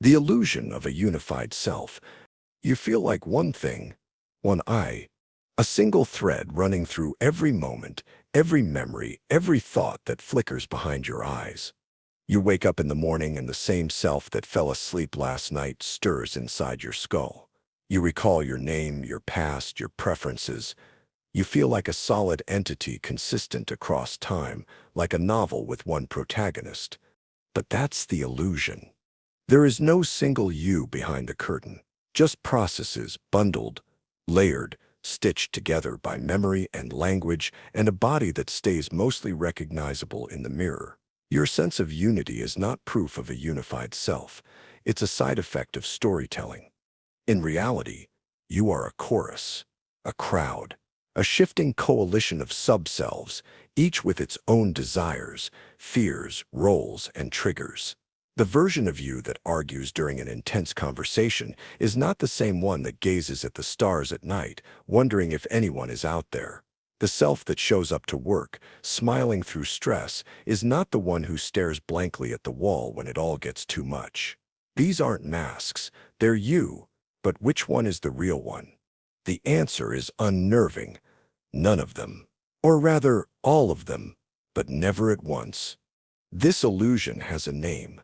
The illusion of a unified self. You feel like one thing, one I, a single thread running through every moment, every memory, every thought that flickers behind your eyes. You wake up in the morning and the same self that fell asleep last night stirs inside your skull. You recall your name, your past, your preferences. You feel like a solid entity consistent across time, like a novel with one protagonist. But that's the illusion. There is no single you behind the curtain, just processes bundled, layered, stitched together by memory and language and a body that stays mostly recognizable in the mirror. Your sense of unity is not proof of a unified self. It's a side effect of storytelling. In reality, you are a chorus, a crowd, a shifting coalition of sub-selves, each with its own desires, fears, roles, and triggers. The version of you that argues during an intense conversation is not the same one that gazes at the stars at night, wondering if anyone is out there. The self that shows up to work, smiling through stress, is not the one who stares blankly at the wall when it all gets too much. These aren't masks, they're you. But which one is the real one? The answer is unnerving. None of them. Or rather, all of them, but never at once. This illusion has a name.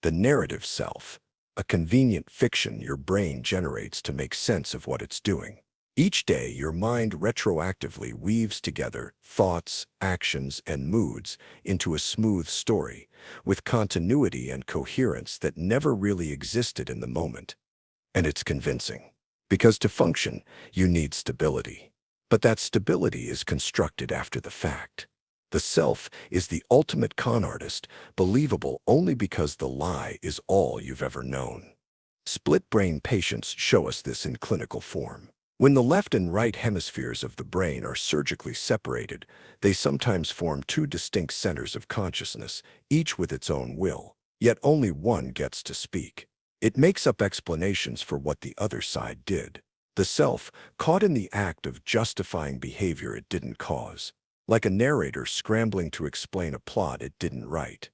The narrative self, a convenient fiction your brain generates to make sense of what it's doing. Each day, your mind retroactively weaves together thoughts, actions, and moods into a smooth story, with continuity and coherence that never really existed in the moment. And it's convincing, because to function, you need stability. But that stability is constructed after the fact. The self is the ultimate con artist, believable only because the lie is all you've ever known. Split-brain patients show us this in clinical form. When the left and right hemispheres of the brain are surgically separated, they sometimes form two distinct centers of consciousness, each with its own will, yet only one gets to speak. It makes up explanations for what the other side did. The self, caught in the act of justifying behavior it didn't cause, like a narrator scrambling to explain a plot it didn't write.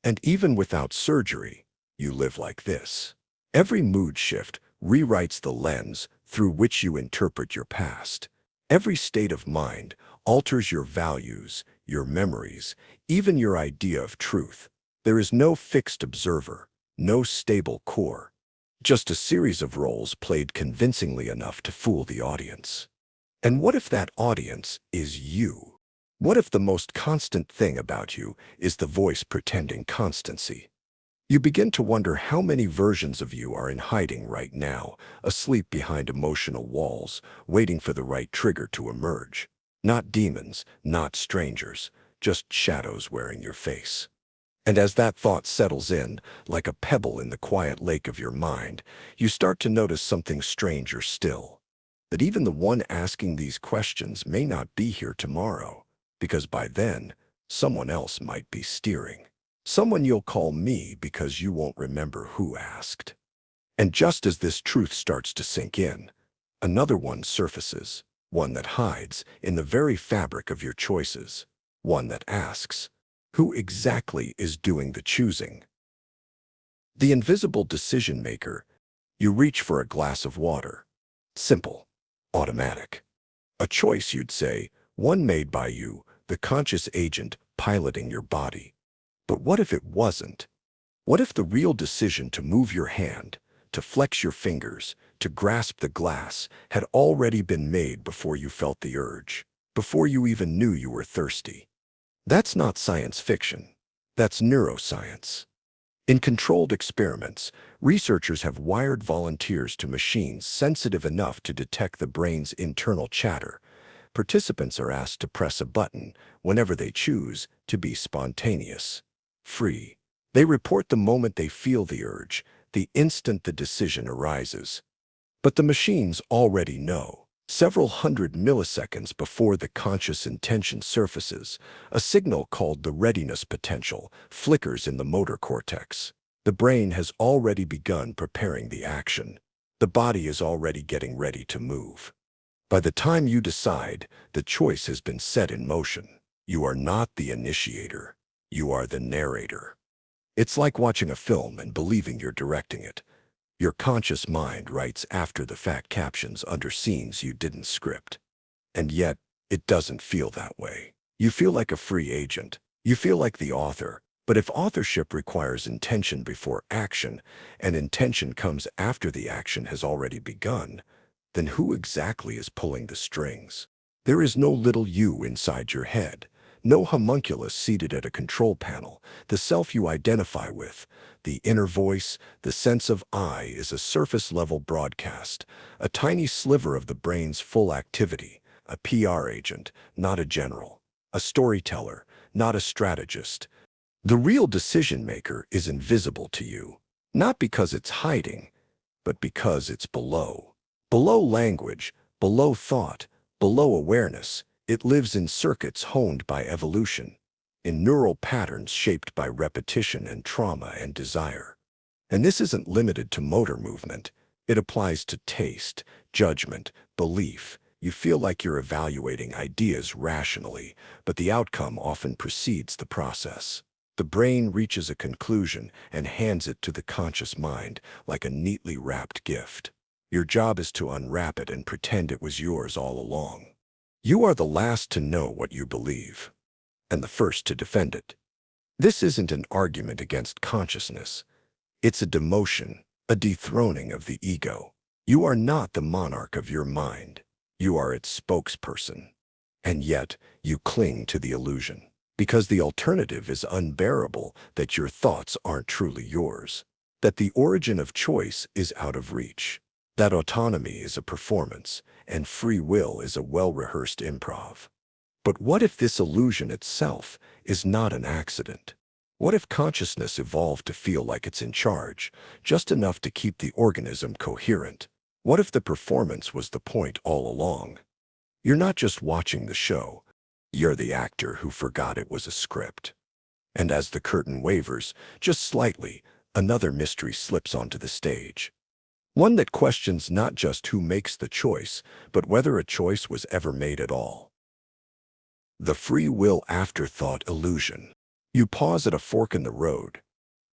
And even without surgery, you live like this. Every mood shift rewrites the lens through which you interpret your past. Every state of mind alters your values, your memories, even your idea of truth. There is no fixed observer, no stable core, just a series of roles played convincingly enough to fool the audience. And what if that audience is you? What if the most constant thing about you is the voice pretending constancy? You begin to wonder how many versions of you are in hiding right now, asleep behind emotional walls, waiting for the right trigger to emerge. Not demons, not strangers, just shadows wearing your face. And as that thought settles in, like a pebble in the quiet lake of your mind, you start to notice something stranger still. That even the one asking these questions may not be here tomorrow, because by then, someone else might be steering. Someone you'll call me because you won't remember who asked. And just as this truth starts to sink in, another one surfaces, one that hides in the very fabric of your choices, one that asks, who exactly is doing the choosing? The invisible decision maker. You reach for a glass of water. Simple, automatic. A choice, you'd say, one made by you, the conscious agent piloting your body. But what if it wasn't? What if the real decision to move your hand, to flex your fingers, to grasp the glass, had already been made before you felt the urge, before you even knew you were thirsty? That's not science fiction. That's neuroscience. In controlled experiments, researchers have wired volunteers to machines sensitive enough to detect the brain's internal chatter. Participants are asked to press a button, whenever they choose, to be spontaneous, free. They report the moment they feel the urge, the instant the decision arises. But the machines already know. Several hundred milliseconds before the conscious intention surfaces, a signal called the readiness potential flickers in the motor cortex. The brain has already begun preparing the action. The body is already getting ready to move. By the time you decide, the choice has been set in motion. You are not the initiator. You are the narrator. It's like watching a film and believing you're directing it. Your conscious mind writes after-the-fact captions under scenes you didn't script. And yet, it doesn't feel that way. You feel like a free agent. You feel like the author. But if authorship requires intention before action, and intention comes after the action has already begun, then who exactly is pulling the strings? There is no little you inside your head, no homunculus seated at a control panel. The self you identify with, the inner voice, the sense of I, is a surface-level broadcast, a tiny sliver of the brain's full activity, a PR agent, not a general, a storyteller, not a strategist. The real decision-maker is invisible to you, not because it's hiding, but because it's below. Below language, below thought, below awareness. It lives in circuits honed by evolution, in neural patterns shaped by repetition and trauma and desire. And this isn't limited to motor movement. It applies to taste, judgment, belief. You feel like you're evaluating ideas rationally, but the outcome often precedes the process. The brain reaches a conclusion and hands it to the conscious mind like a neatly wrapped gift. Your job is to unwrap it and pretend it was yours all along. You are the last to know what you believe, and the first to defend it. This isn't an argument against consciousness. It's a demotion, a dethroning of the ego. You are not the monarch of your mind. You are its spokesperson. And yet, you cling to the illusion, because the alternative is unbearable, that your thoughts aren't truly yours, that the origin of choice is out of reach, that autonomy is a performance, and free will is a well-rehearsed improv. But what if this illusion itself is not an accident? What if consciousness evolved to feel like it's in charge, just enough to keep the organism coherent? What if the performance was the point all along? You're not just watching the show. You're the actor who forgot it was a script. And as the curtain wavers, just slightly, another mystery slips onto the stage. One that questions not just who makes the choice, but whether a choice was ever made at all. The free will afterthought illusion. You pause at a fork in the road.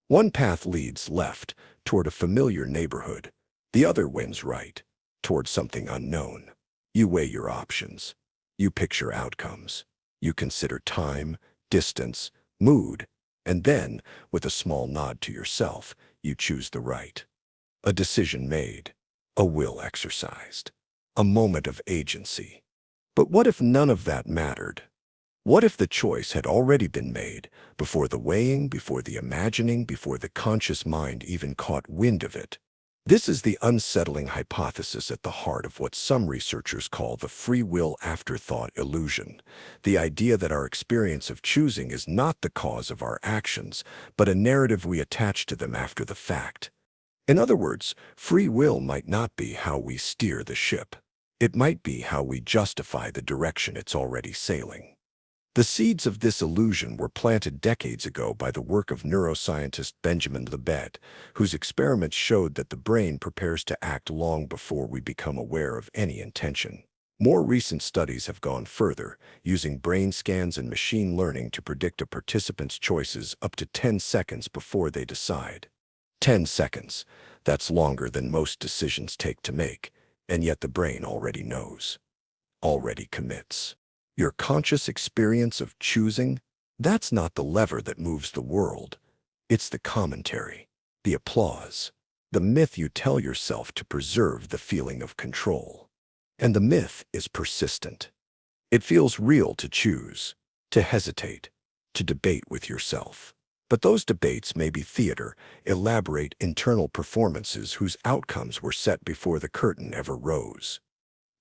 One path leads left, toward a familiar neighborhood. The other wins right, toward something unknown. You weigh your options. You picture outcomes. You consider time, distance, mood, and then, with a small nod to yourself, you choose the right. A decision made, a will exercised, a moment of agency. But what if none of that mattered? What if the choice had already been made, before the weighing, before the imagining, before the conscious mind even caught wind of it? This is the unsettling hypothesis at the heart of what some researchers call the free will afterthought illusion, the idea that our experience of choosing is not the cause of our actions, but a narrative we attach to them after the fact. In other words, free will might not be how we steer the ship. It might be how we justify the direction it's already sailing. The seeds of this illusion were planted decades ago by the work of neuroscientist Benjamin Libet, whose experiments showed that the brain prepares to act long before we become aware of any intention. More recent studies have gone further, using brain scans and machine learning to predict a participant's choices up to 10 seconds before they decide. 10 seconds. That's longer than most decisions take to make, and yet the brain already knows, already commits. Your conscious experience of choosing, that's not the lever that moves the world. It's the commentary, the applause, the myth you tell yourself to preserve the feeling of control. And the myth is persistent. It feels real to choose, to hesitate, to debate with yourself. But those debates may be theater, elaborate internal performances whose outcomes were set before the curtain ever rose.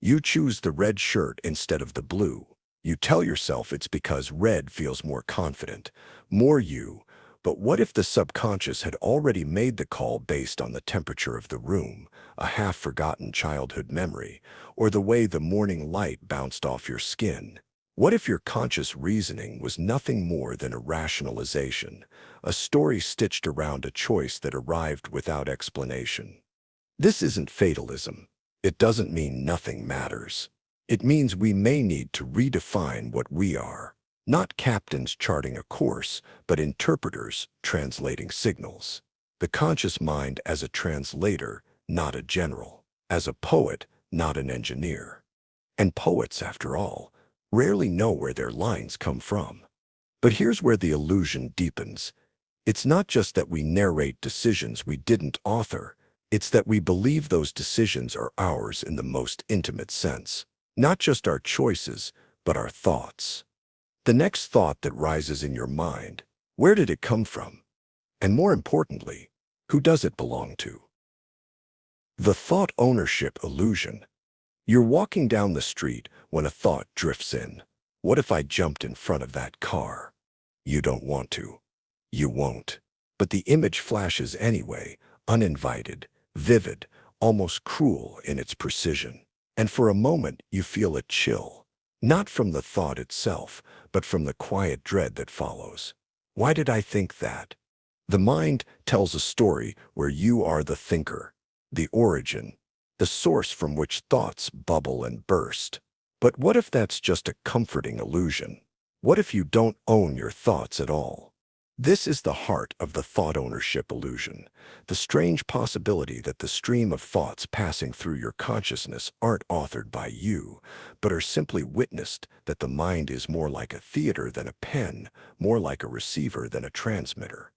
You choose the red shirt instead of the blue. You tell yourself it's because red feels more confident, more you. But what if the subconscious had already made the call based on the temperature of the room, a half-forgotten childhood memory, or the way the morning light bounced off your skin? What if your conscious reasoning was nothing more than a rationalization, a story stitched around a choice that arrived without explanation? This isn't fatalism. It doesn't mean nothing matters. It means we may need to redefine what we are. Not captains charting a course, but interpreters translating signals. The conscious mind as a translator, not a general. As a poet, not an engineer. And poets, after all, rarely know where their lines come from. But here's where the illusion deepens. It's not just that we narrate decisions we didn't author. It's that we believe those decisions are ours in the most intimate sense. Not just our choices, but our thoughts. The next thought that rises in your mind, where did it come from? And more importantly, who does it belong to? The thought ownership illusion. You're walking down the street when a thought drifts in. What if I jumped in front of that car? You don't want to. You won't. But the image flashes anyway, uninvited, vivid, almost cruel in its precision. And for a moment, you feel a chill. Not from the thought itself, but from the quiet dread that follows. Why did I think that? The mind tells a story where you are the thinker, the origin, the source from which thoughts bubble and burst. But what if that's just a comforting illusion? What if you don't own your thoughts at all? This is the heart of the thought ownership illusion, the strange possibility that the stream of thoughts passing through your consciousness aren't authored by you, but are simply witnessed, that the mind is more like a theater than a pen, more like a receiver than a transmitter.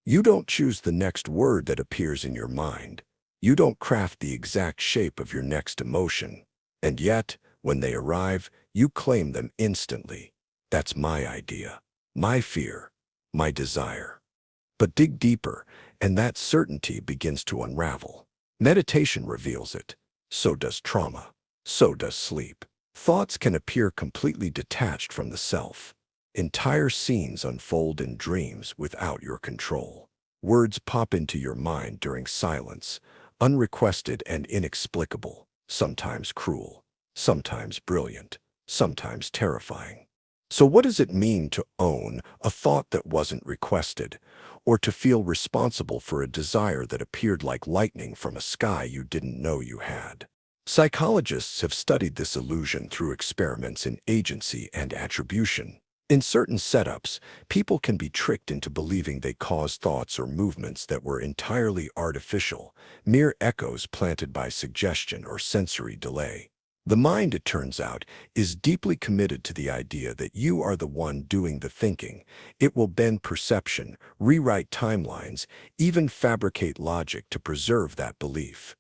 You don't choose the next word that appears in your mind. You don't craft the exact shape of your next emotion. And yet, when they arrive, you claim them instantly. That's my idea, my fear, my desire. But dig deeper, and that certainty begins to unravel. Meditation reveals it. So does trauma. So does sleep. Thoughts can appear completely detached from the self. Entire scenes unfold in dreams without your control. Words pop into your mind during silence, unrequested and inexplicable, sometimes cruel, sometimes brilliant, sometimes terrifying. So what does it mean to own a thought that wasn't requested, or to feel responsible for a desire that appeared like lightning from a sky you didn't know you had? Psychologists have studied this illusion through experiments in agency and attribution. In certain setups, people can be tricked into believing they caused thoughts or movements that were entirely artificial, mere echoes planted by suggestion or sensory delay. The mind, it turns out, is deeply committed to the idea that you are the one doing the thinking. It will bend perception, rewrite timelines, even fabricate logic to preserve that belief.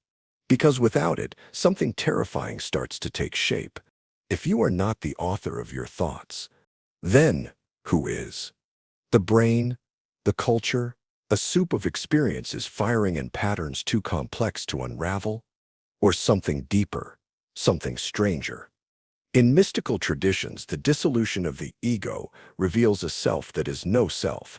Because without it, something terrifying starts to take shape. If you are not the author of your thoughts, then who is? The brain? The culture? A soup of experiences firing in patterns too complex to unravel? Or something deeper? Something stranger? In mystical traditions, the dissolution of the ego reveals a self that is no self,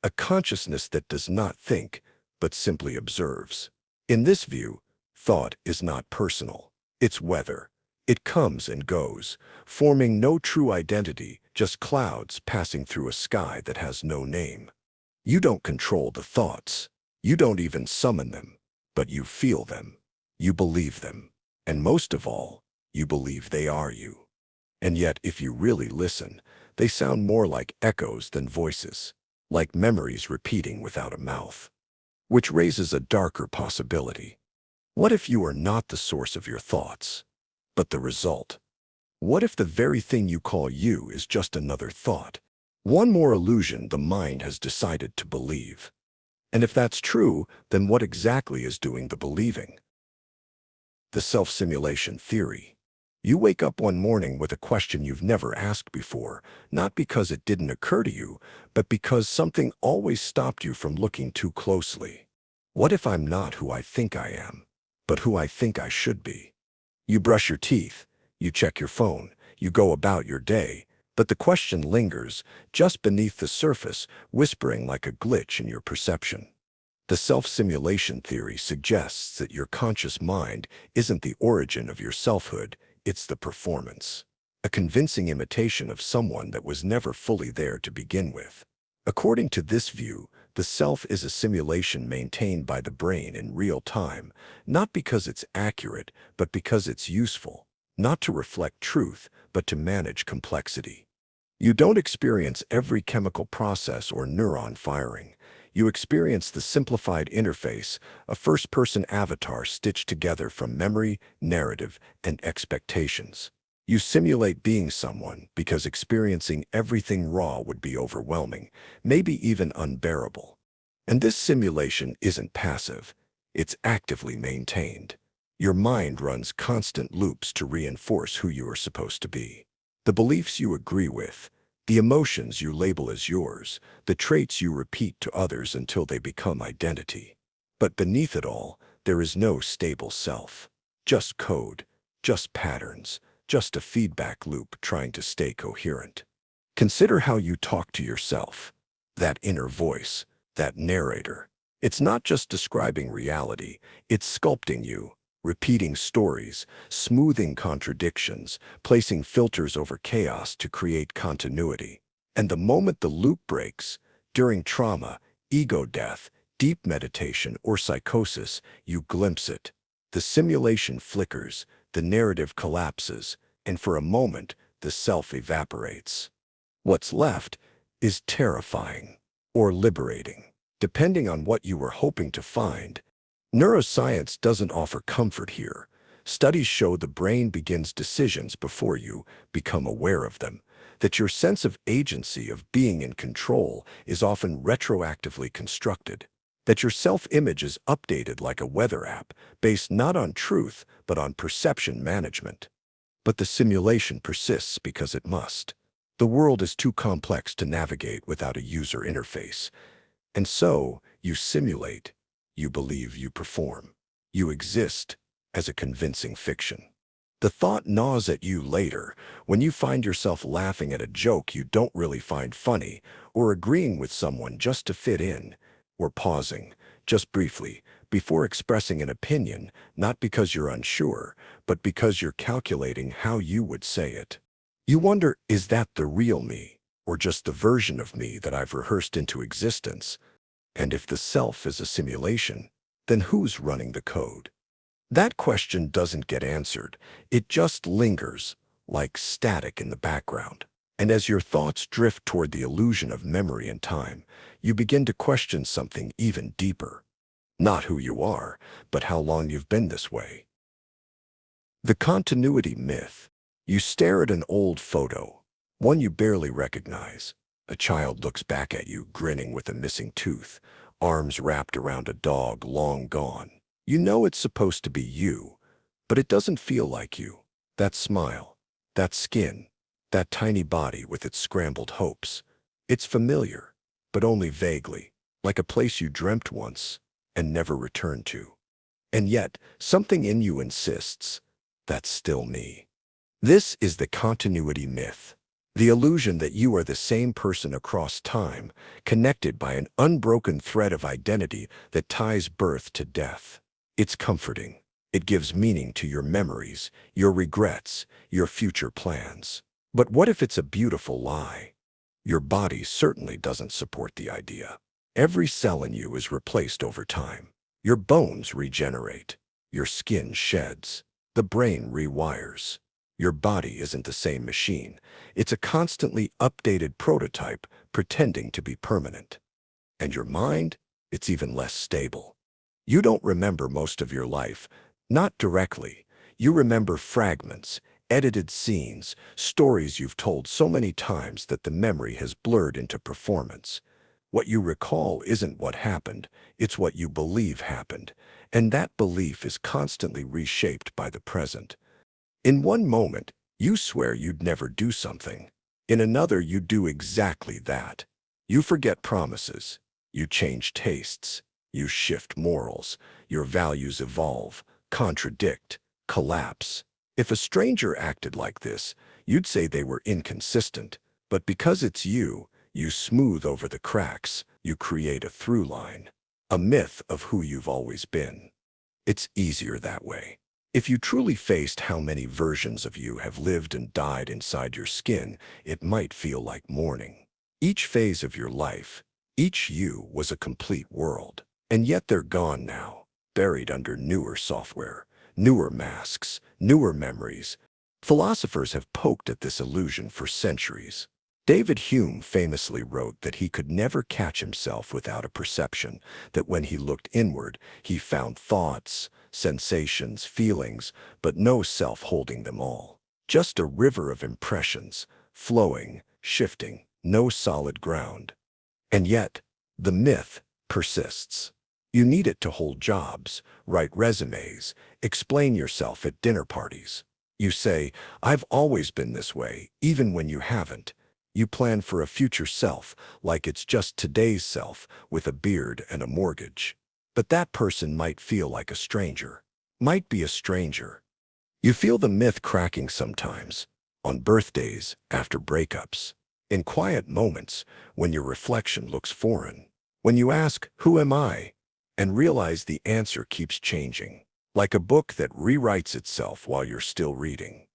a consciousness that does not think, but simply observes. In this view, thought is not personal. It's weather. It comes and goes, forming no true identity, just clouds passing through a sky that has no name. You don't control the thoughts. You don't even summon them, but you feel them. You believe them. And most of all, you believe they are you. And yet, if you really listen, they sound more like echoes than voices, like memories repeating without a mouth. Which raises a darker possibility. What if you are not the source of your thoughts, but the result? What if the very thing you call you is just another thought? One more illusion the mind has decided to believe. And if that's true, then what exactly is doing the believing? The self-simulation theory. You wake up one morning with a question you've never asked before, not because it didn't occur to you, but because something always stopped you from looking too closely. What if I'm not who I think I am, but who I think I should be? You brush your teeth, you check your phone, you go about your day, but the question lingers just beneath the surface, whispering like a glitch in your perception. The self-simulation theory suggests that your conscious mind isn't the origin of your selfhood, it's the performance. A convincing imitation of someone that was never fully there to begin with. According to this view, the self is a simulation maintained by the brain in real time, not because it's accurate, but because it's useful, not to reflect truth, but to manage complexity. You don't experience every chemical process or neuron firing. You experience the simplified interface, a first-person avatar stitched together from memory, narrative, and expectations. You simulate being someone because experiencing everything raw would be overwhelming, maybe even unbearable. And this simulation isn't passive. It's actively maintained. Your mind runs constant loops to reinforce who you are supposed to be. The beliefs you agree with, the emotions you label as yours, the traits you repeat to others until they become identity. But beneath it all, there is no stable self. Just code, just patterns, just a feedback loop trying to stay coherent. Consider how you talk to yourself. That inner voice, that narrator. It's not just describing reality, it's sculpting you, repeating stories, smoothing contradictions, placing filters over chaos to create continuity. And the moment the loop breaks, during trauma, ego death, deep meditation, or psychosis, you glimpse it. The simulation flickers, the narrative collapses, and for a moment, the self evaporates. What's left is terrifying or liberating, depending on what you were hoping to find. Neuroscience doesn't offer comfort here. Studies show the brain begins decisions before you become aware of them, that your sense of agency, of being in control, is often retroactively constructed, that your self-image is updated like a weather app, based not on truth, but on perception management. But the simulation persists because it must. The world is too complex to navigate without a user interface. And so, you simulate. You believe, you perform. You exist as a convincing fiction. The thought gnaws at you later when you find yourself laughing at a joke you don't really find funny, or agreeing with someone just to fit in, or pausing, just briefly, before expressing an opinion, not because you're unsure, but because you're calculating how you would say it. You wonder, is that the real me, or just the version of me that I've rehearsed into existence? And if the self is a simulation, then who's running the code? That question doesn't get answered. It just lingers, like static in the background. And as your thoughts drift toward the illusion of memory and time, you begin to question something even deeper. Not who you are, but how long you've been this way. The continuity myth. You stare at an old photo, one you barely recognize. A child looks back at you, grinning with a missing tooth, arms wrapped around a dog long gone. You know it's supposed to be you, but it doesn't feel like you. That smile, that skin, that tiny body with its scrambled hopes. It's familiar, but only vaguely, like a place you dreamt once and never returned to. And yet, something in you insists, that's still me. This is the continuity myth. The illusion that you are the same person across time, connected by an unbroken thread of identity that ties birth to death. It's comforting. It gives meaning to your memories, your regrets, your future plans. But what if it's a beautiful lie? Your body certainly doesn't support the idea. Every cell in you is replaced over time. Your bones regenerate. Your skin sheds. The brain rewires. Your body isn't the same machine. It's a constantly updated prototype pretending to be permanent. And your mind? It's even less stable. You don't remember most of your life, not directly. You remember fragments, edited scenes, stories you've told so many times that the memory has blurred into performance. What you recall isn't what happened, it's what you believe happened, and that belief is constantly reshaped by the present. In one moment, you swear you'd never do something. In another, you do exactly that. You forget promises. You change tastes. You shift morals. Your values evolve, contradict, collapse. If a stranger acted like this, you'd say they were inconsistent. But because it's you smooth over the cracks. You create a through line, a myth of who you've always been. It's easier that way. If you truly faced how many versions of you have lived and died inside your skin, it might feel like mourning. Each phase of your life, each you was a complete world. And yet they're gone now, buried under newer software, newer masks, newer memories. Philosophers have poked at this illusion for centuries. David Hume famously wrote that he could never catch himself without a perception, that when he looked inward, he found thoughts, sensations, feelings, but no self holding them all. Just a river of impressions, flowing, shifting, no solid ground. And yet, the myth persists. You need it to hold jobs, write resumes, explain yourself at dinner parties. You say, "I've always been this way," even when you haven't. You plan for a future self, like it's just today's self, with a beard and a mortgage. But that person might feel like a stranger. Might be a stranger. You feel the myth cracking sometimes. On birthdays, after breakups. In quiet moments, when your reflection looks foreign. When you ask, "Who am I?" and realize the answer keeps changing. Like a book that rewrites itself while you're still reading.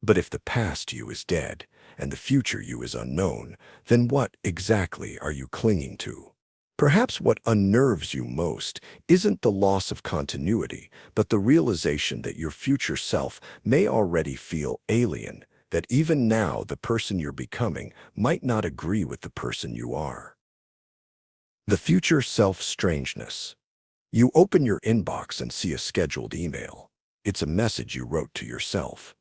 But if the past you is dead, and the future you is unknown, then what exactly are you clinging to? Perhaps what unnerves you most isn't the loss of continuity, but the realization that your future self may already feel alien, that even now the person you're becoming might not agree with the person you are. The future self strangeness. You open your inbox and see a scheduled email. It's a message you wrote to yourself.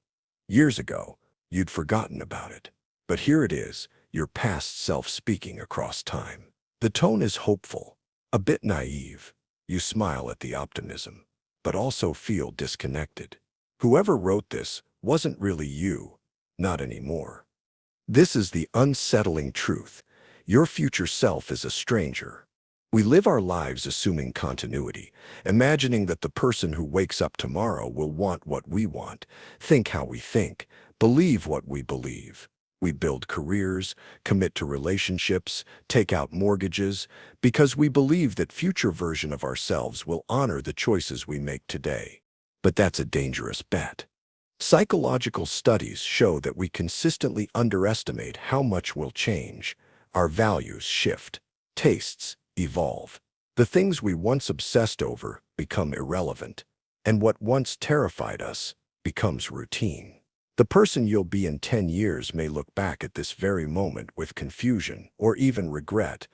Years ago, you'd forgotten about it. But here it is, your past self speaking across time. The tone is hopeful, a bit naive. You smile at the optimism, but also feel disconnected. Whoever wrote this wasn't really you, not anymore. This is the unsettling truth. Your future self is a stranger. We live our lives assuming continuity, imagining that the person who wakes up tomorrow will want what we want, think how we think, believe what we believe. We build careers, commit to relationships, take out mortgages, because we believe that future version of ourselves will honor the choices we make today. But that's a dangerous bet. Psychological studies show that we consistently underestimate how much will change. Our values shift, tastes evolve. The things we once obsessed over become irrelevant, and what once terrified us becomes routine. The person you'll be in 10 years may look back at this very moment with confusion or even regret.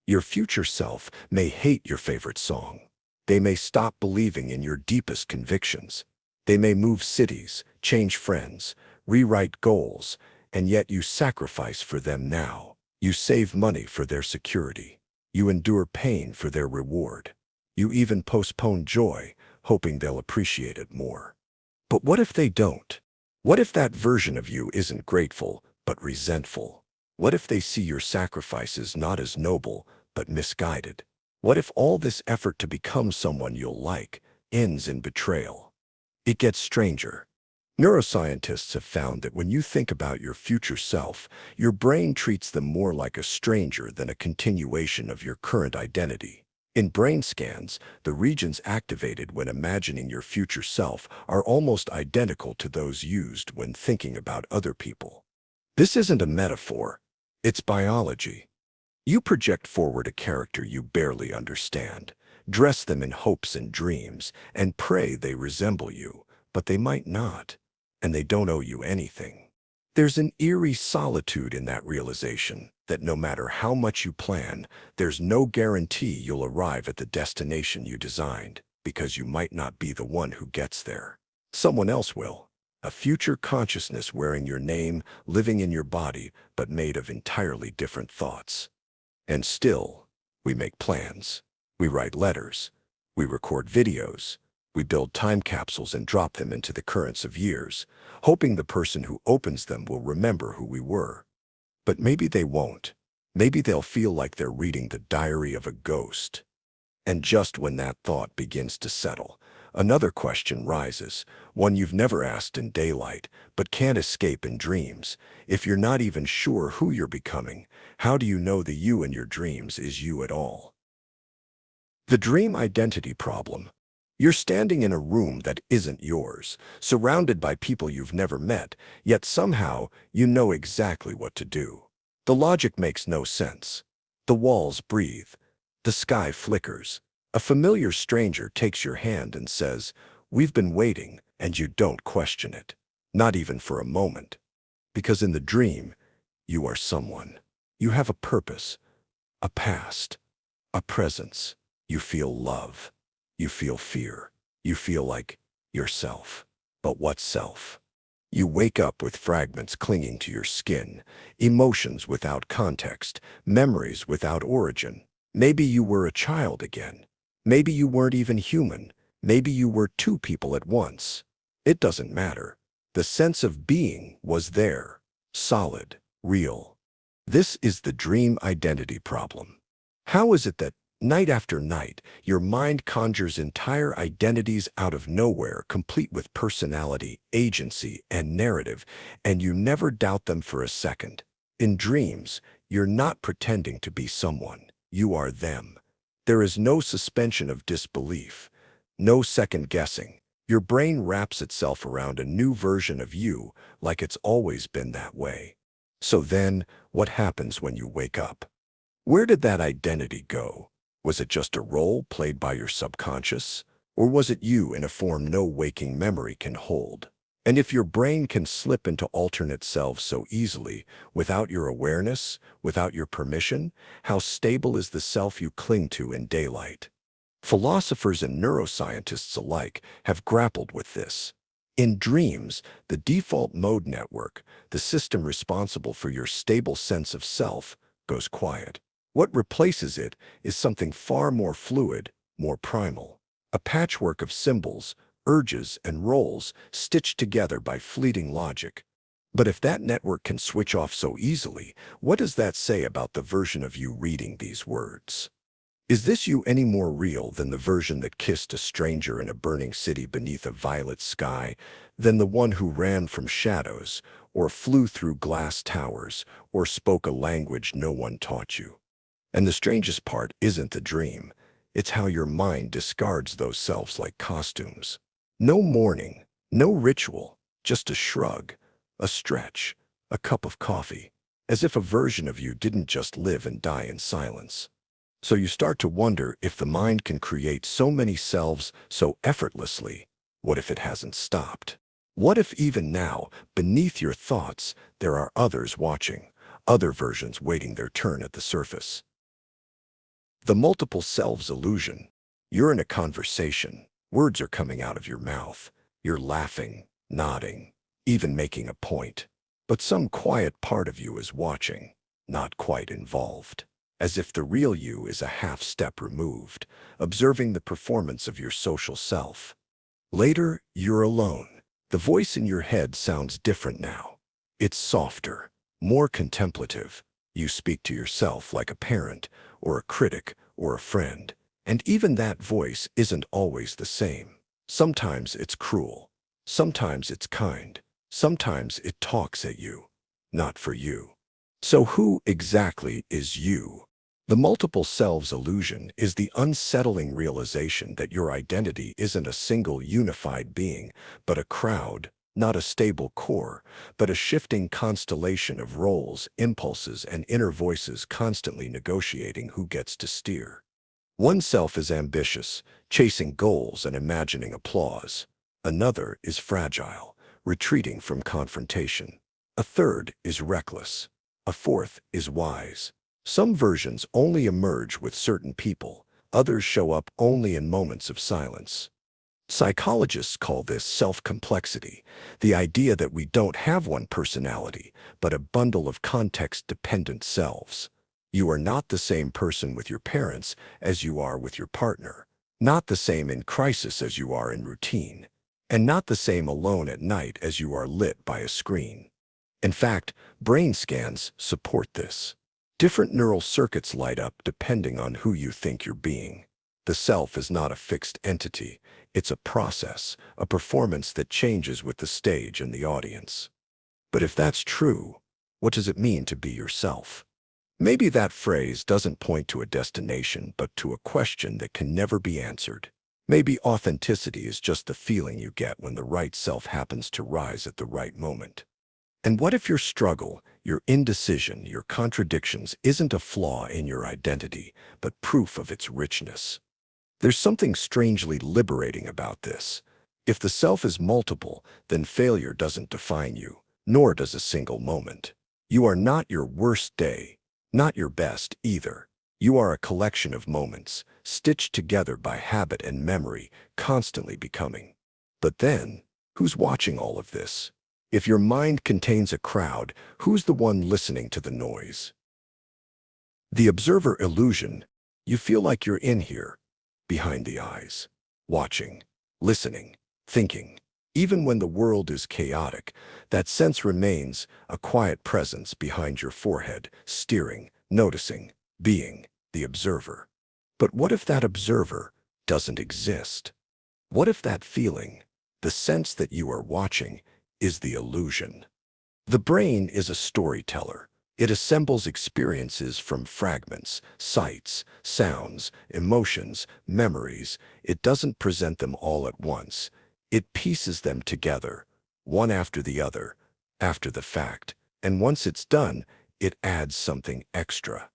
Your future self may hate your favorite song. They may stop believing in your deepest convictions. They may move cities, change friends, rewrite goals, and yet you sacrifice for them now. You save money for their security. You endure pain for their reward. You even postpone joy, hoping they'll appreciate it more. But what if they don't? What if that version of you isn't grateful, but resentful? What if they see your sacrifices not as noble, but misguided? What if all this effort to become someone you'll like ends in betrayal? It gets stranger. Neuroscientists have found that when you think about your future self, your brain treats them more like a stranger than a continuation of your current identity. In brain scans, the regions activated when imagining your future self are almost identical to those used when thinking about other people. This isn't a metaphor, it's biology. You project forward a character you barely understand, dress them in hopes and dreams, and pray they resemble you, but they might not. And they don't owe you anything. There's an eerie solitude in that realization that no matter how much you plan, there's no guarantee you'll arrive at the destination you designed, because you might not be the one who gets there. Someone else will. A future consciousness wearing your name, living in your body, but made of entirely different thoughts. And still, we make plans. We write letters. We record videos. We build time capsules and drop them into the currents of years, hoping the person who opens them will remember who we were. But maybe they won't. Maybe they'll feel like they're reading the diary of a ghost. And just when that thought begins to settle, another question rises, one you've never asked in daylight, but can't escape in dreams. If you're not even sure who you're becoming, how do you know the you in your dreams is you at all? The dream identity problem. You're standing in a room that isn't yours, surrounded by people you've never met, yet somehow you know exactly what to do. The logic makes no sense. The walls breathe. The sky flickers. A familiar stranger takes your hand and says, "We've been waiting," and you don't question it. Not even for a moment. Because in the dream, You are someone. You have a purpose, a past, a presence. You feel love. You feel fear. You feel like yourself. But what self? You wake up with fragments clinging to your skin, emotions without context, memories without origin. Maybe you were a child again. Maybe you weren't even human. Maybe you were two people at once. It doesn't matter. The sense of being was there, solid, real. This is the dream identity problem. How is it that, night after night, your mind conjures entire identities out of nowhere, complete with personality, agency, and narrative, and you never doubt them for a second? In dreams, you're not pretending to be someone. You are them. There is no suspension of disbelief, no second guessing. Your brain wraps itself around a new version of you, like it's always been that way. So then, what happens when you wake up? Where did that identity go? Was it just a role played by your subconscious? Or was it you in a form no waking memory can hold? And if your brain can slip into alternate selves so easily, without your awareness, without your permission, how stable is the self you cling to in daylight? Philosophers and neuroscientists alike have grappled with this. In dreams, the default mode network, the system responsible for your stable sense of self, goes quiet. What replaces it is something far more fluid, more primal. A patchwork of symbols, urges, and roles stitched together by fleeting logic. But if that network can switch off so easily, what does that say about the version of you reading these words? Is this you any more real than the version that kissed a stranger in a burning city beneath a violet sky, than the one who ran from shadows, or flew through glass towers, or spoke a language no one taught you? And the strangest part isn't the dream. It's how your mind discards those selves like costumes. No mourning, no ritual, just a shrug, a stretch, a cup of coffee, as if a version of you didn't just live and die in silence. So you start to wonder if the mind can create so many selves so effortlessly. What if it hasn't stopped? What if even now, beneath your thoughts, there are others watching, other versions waiting their turn at the surface? The multiple selves illusion. You're in a conversation. Words are coming out of your mouth. You're laughing, nodding, even making a point. But some quiet part of you is watching, not quite involved. As if the real you is a half step removed, observing the performance of your social self. Later, you're alone. The voice in your head sounds different now. It's softer, more contemplative. You speak to yourself like a parent, or a critic, or a friend. And even that voice isn't always the same. Sometimes it's cruel. Sometimes it's kind. Sometimes it talks at you, not for you. So who exactly is you? The multiple selves illusion is the unsettling realization that your identity isn't a single unified being, but a crowd, not a stable core, but a shifting constellation of roles, impulses, and inner voices constantly negotiating who gets to steer. One self is ambitious, chasing goals and imagining applause. Another is fragile, retreating from confrontation. A third is reckless. A fourth is wise. Some versions only emerge with certain people. Others show up only in moments of silence. Psychologists call this self-complexity, the idea that we don't have one personality, but a bundle of context-dependent selves. You are not the same person with your parents as you are with your partner, not the same in crisis as you are in routine, and not the same alone at night as you are lit by a screen. In fact, brain scans support this. Different neural circuits light up depending on who you think you're being. The self is not a fixed entity. It's a process, a performance that changes with the stage and the audience. But if that's true, what does it mean to be yourself? Maybe that phrase doesn't point to a destination, but to a question that can never be answered. Maybe authenticity is just the feeling you get when the right self happens to rise at the right moment. And what if your struggle, your indecision, your contradictions isn't a flaw in your identity, but proof of its richness? There's something strangely liberating about this. If the self is multiple, then failure doesn't define you, nor does a single moment. You are not your worst day, not your best either. You are a collection of moments, stitched together by habit and memory, constantly becoming. But then, who's watching all of this? If your mind contains a crowd, who's the one listening to the noise? The observer illusion. You feel like you're in here, behind the eyes, watching, listening, thinking. Even when the world is chaotic, that sense remains, a quiet presence behind your forehead, steering, noticing, being the observer. But what if that observer doesn't exist? What if that feeling, the sense that you are watching, is the illusion? The brain is a storyteller. It assembles experiences from fragments, sights, sounds, emotions, memories. It doesn't present them all at once. It pieces them together, one after the other, after the fact. And once it's done, it adds something extra.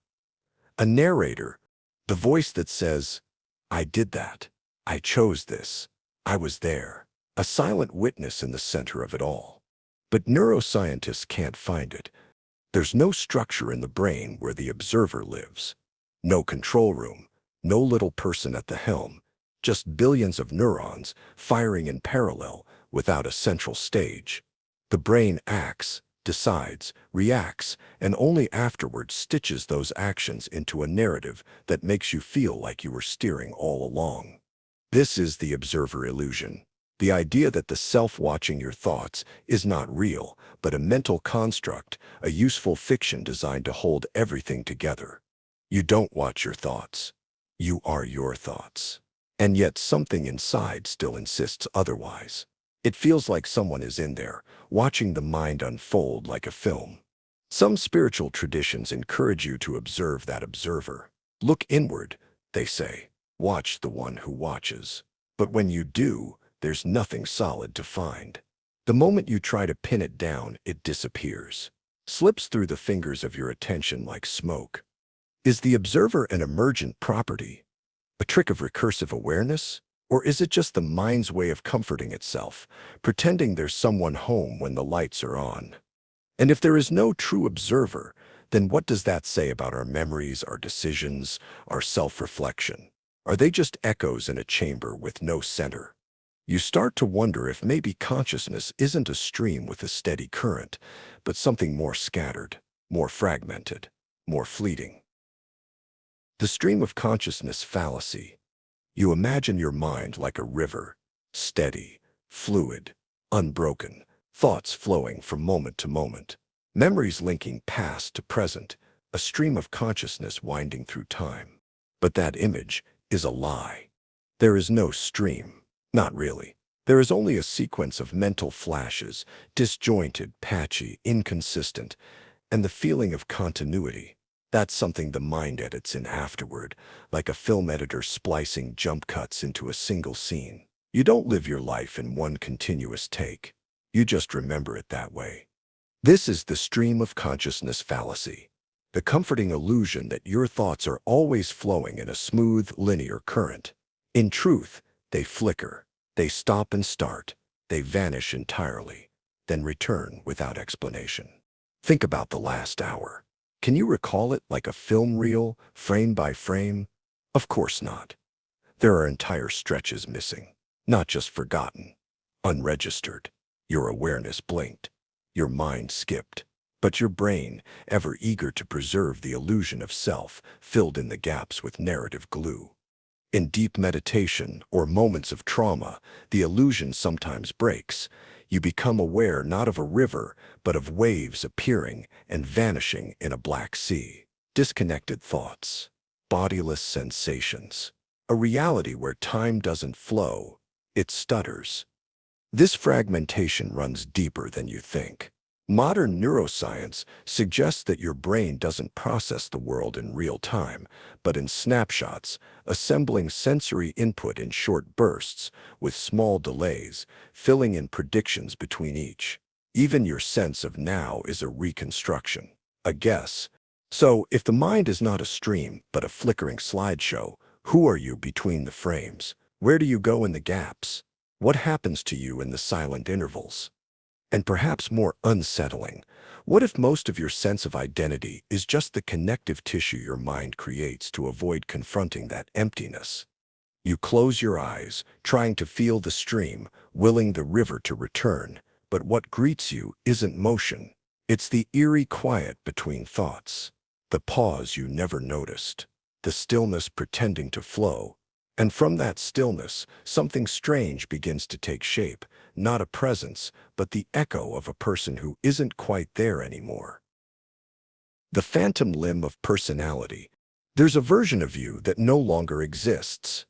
A narrator, the voice that says, "I did that. I chose this. I was there." A silent witness in the center of it all. But neuroscientists can't find it. There's no structure in the brain where the observer lives. No control room, no little person at the helm, just billions of neurons firing in parallel without a central stage. The brain acts, decides, reacts, and only afterwards stitches those actions into a narrative that makes you feel like you were steering all along. This is the observer illusion. The idea that the self watching your thoughts is not real, but a mental construct, a useful fiction designed to hold everything together. You don't watch your thoughts. You are your thoughts. And yet something inside still insists otherwise. It feels like someone is in there, watching the mind unfold like a film. Some spiritual traditions encourage you to observe that observer. Look inward, they say. Watch the one who watches. But when you do, there's nothing solid to find. The moment you try to pin it down, it disappears. Slips through the fingers of your attention like smoke. Is the observer an emergent property? A trick of recursive awareness? Or is it just the mind's way of comforting itself, pretending there's someone home when the lights are on? And if there is no true observer, then what does that say about our memories, our decisions, our self-reflection? Are they just echoes in a chamber with no center? You start to wonder if maybe consciousness isn't a stream with a steady current, but something more scattered, more fragmented, more fleeting. The stream of consciousness fallacy. You imagine your mind like a river, steady, fluid, unbroken, thoughts flowing from moment to moment, memories linking past to present, a stream of consciousness winding through time. But that image is a lie. There is no stream. Not really. There is only a sequence of mental flashes, disjointed, patchy, inconsistent, and the feeling of continuity. That's something the mind edits in afterward, like a film editor splicing jump cuts into a single scene. You don't live your life in one continuous take. You just remember it that way. This is the stream of consciousness fallacy, the comforting illusion that your thoughts are always flowing in a smooth, linear current. In truth, they flicker. They stop and start. They vanish entirely, then return without explanation. Think about the last hour. Can you recall it like a film reel, frame by frame? Of course not. There are entire stretches missing, not just forgotten, unregistered. Your awareness blinked. Your mind skipped. But your brain, ever eager to preserve the illusion of self, filled in the gaps with narrative glue. In deep meditation or moments of trauma, the illusion sometimes breaks. You become aware not of a river, but of waves appearing and vanishing in a black sea. Disconnected thoughts, bodiless sensations. A reality where time doesn't flow, it stutters. This fragmentation runs deeper than you think. Modern neuroscience suggests that your brain doesn't process the world in real time, but in snapshots, assembling sensory input in short bursts, with small delays, filling in predictions between each. Even your sense of now is a reconstruction, a guess. So, if the mind is not a stream, but a flickering slideshow, who are you between the frames? Where do you go in the gaps? What happens to you in the silent intervals? And perhaps more unsettling, what if most of your sense of identity is just the connective tissue your mind creates to avoid confronting that emptiness? You close your eyes, trying to feel the stream, willing the river to return, but what greets you isn't motion. It's the eerie quiet between thoughts, the pause you never noticed, the stillness pretending to flow. And from that stillness, something strange begins to take shape, not a presence, but the echo of a person who isn't quite there anymore. The phantom limb of personality. There's a version of you that no longer exists.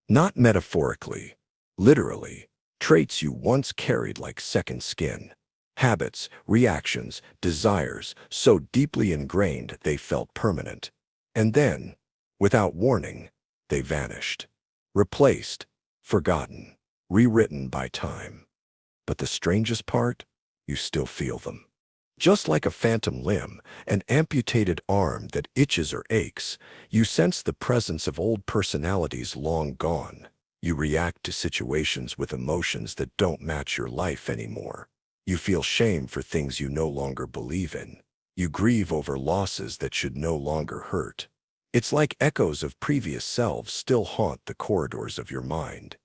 Not metaphorically, literally, traits you once carried like second skin. Habits, reactions, desires, so deeply ingrained they felt permanent. And then, without warning, they vanished. Replaced, forgotten, rewritten by time. But the strangest part? You still feel them. Just like a phantom limb, an amputated arm that itches or aches, you sense the presence of old personalities long gone. You react to situations with emotions that don't match your life anymore. You feel shame for things you no longer believe in. You grieve over losses that should no longer hurt. It's like echoes of previous selves still haunt the corridors of your mind.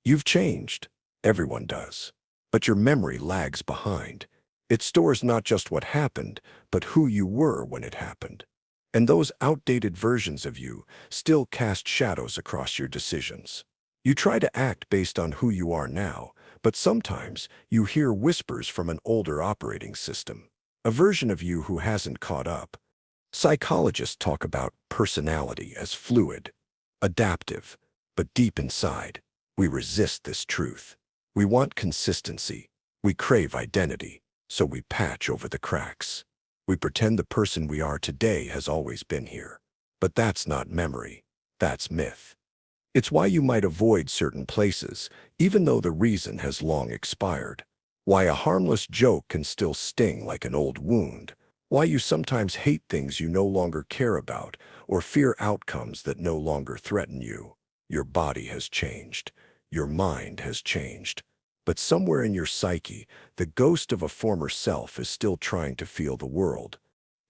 You've changed. Everyone does. But your memory lags behind. It stores not just what happened, but who you were when it happened. And those outdated versions of you still cast shadows across your decisions. You try to act based on who you are now, but sometimes you hear whispers from an older operating system, a version of you who hasn't caught up. Psychologists talk about personality as fluid, adaptive, but deep inside, we resist this truth. We want consistency. We crave identity. So we patch over the cracks. We pretend the person we are today has always been here. But that's not memory. That's myth. It's why you might avoid certain places, even though the reason has long expired. Why a harmless joke can still sting like an old wound. Why you sometimes hate things you no longer care about, or fear outcomes that no longer threaten you. Your body has changed. Your mind has changed. But somewhere in your psyche, the ghost of a former self is still trying to feel the world.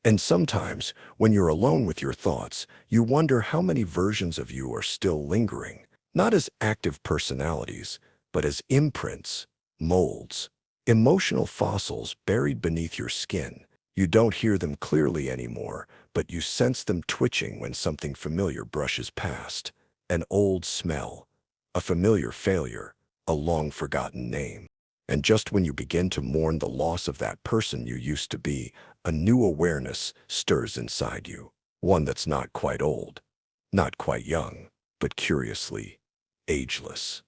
And sometimes, when you're alone with your thoughts, you wonder how many versions of you are still lingering, not as active personalities, but as imprints, molds, emotional fossils buried beneath your skin. You don't hear them clearly anymore, but you sense them twitching when something familiar brushes past. An old smell, a familiar failure, a long-forgotten name. And just when you begin to mourn the loss of that person you used to be, a new awareness stirs inside you, one that's not quite old, not quite young, but curiously ageless.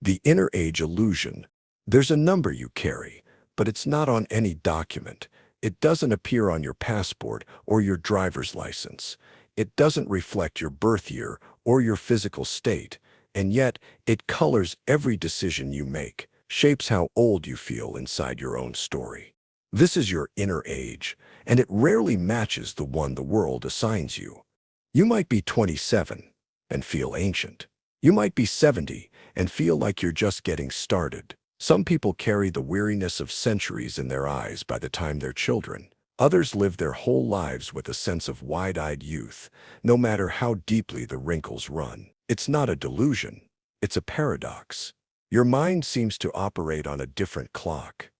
The inner age illusion. There's a number you carry, but it's not on any document. It doesn't appear on your passport or your driver's license. It doesn't reflect your birth year or your physical state. And yet, it colors every decision you make, shapes how old you feel inside your own story. This is your inner age, and it rarely matches the one the world assigns you. You might be 27 and feel ancient. You might be 70 and feel like you're just getting started. Some people carry the weariness of centuries in their eyes by the time they're children. Others live their whole lives with a sense of wide-eyed youth, no matter how deeply the wrinkles run. It's not a delusion. It's a paradox. Your mind seems to operate on a different clock.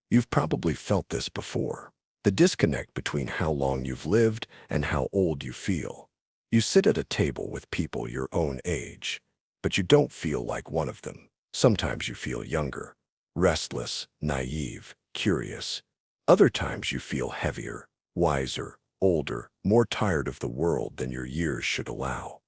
You've probably felt this before. The disconnect between how long you've lived and how old you feel. You sit at a table with people your own age, but you don't feel like one of them. Sometimes you feel younger, restless, naive, curious. Other times you feel heavier, wiser, older, more tired of the world than your years should allow.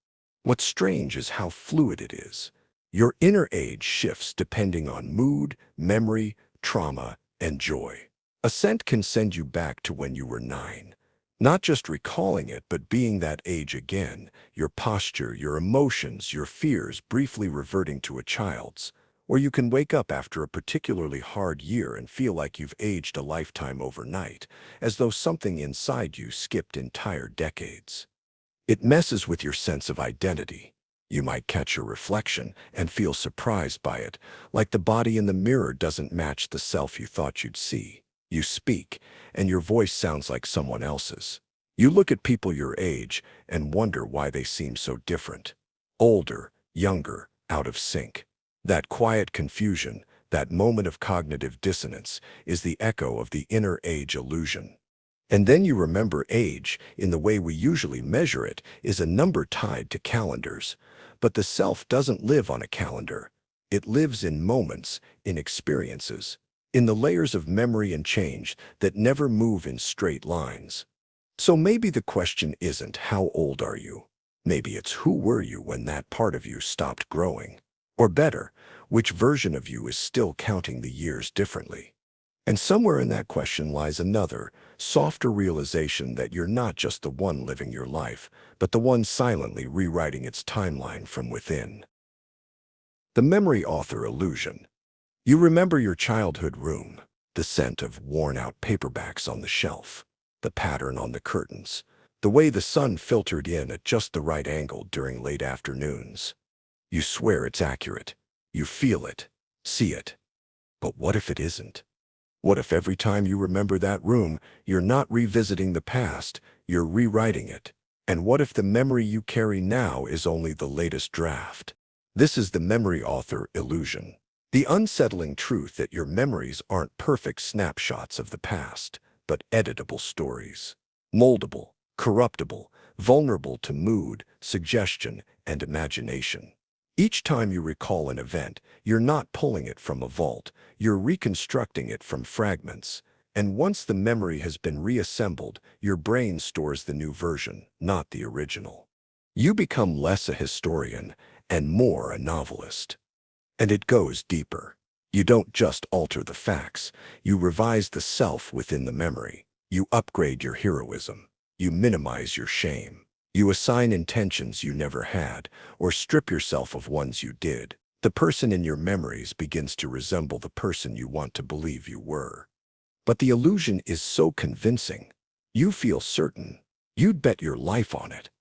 What's strange is how fluid it is. Your inner age shifts depending on mood, memory, trauma, and joy. A scent can send you back to when you were 9. Not just recalling it, but being that age again, your posture, your emotions, your fears briefly reverting to a child's. Or you can wake up after a particularly hard year and feel like you've aged a lifetime overnight, as though something inside you skipped entire decades. It messes with your sense of identity. You might catch your reflection and feel surprised by it, like the body in the mirror doesn't match the self you thought you'd see. You speak, and your voice sounds like someone else's. You look at people your age and wonder why they seem so different. Older, younger, out of sync. That quiet confusion, that moment of cognitive dissonance, is the echo of the inner age illusion. And then you remember age, in the way we usually measure it, is a number tied to calendars. But the self doesn't live on a calendar. It lives in moments, in experiences, in the layers of memory and change that never move in straight lines. So maybe the question isn't how old are you? Maybe it's who were you when that part of you stopped growing? Or better, which version of you is still counting the years differently? And somewhere in that question lies another, softer realization that you're not just the one living your life, but the one silently rewriting its timeline from within. The memory author illusion. You remember your childhood room, the scent of worn-out paperbacks on the shelf, the pattern on the curtains, the way the sun filtered in at just the right angle during late afternoons. You swear it's accurate. You feel it, see it. But what if it isn't? What if every time you remember that room, you're not revisiting the past, you're rewriting it? And what if the memory you carry now is only the latest draft? This is the memory author illusion. The unsettling truth that your memories aren't perfect snapshots of the past, but editable stories. Moldable, corruptible, vulnerable to mood, suggestion, and imagination. Each time you recall an event, you're not pulling it from a vault, you're reconstructing it from fragments. And once the memory has been reassembled, your brain stores the new version, not the original. You become less a historian and more a novelist. And it goes deeper. You don't just alter the facts, you revise the self within the memory. You upgrade your heroism. You minimize your shame. You assign intentions you never had, or strip yourself of ones you did. The person in your memories begins to resemble the person you want to believe you were. But the illusion is so convincing. You feel certain. You'd bet your life on it.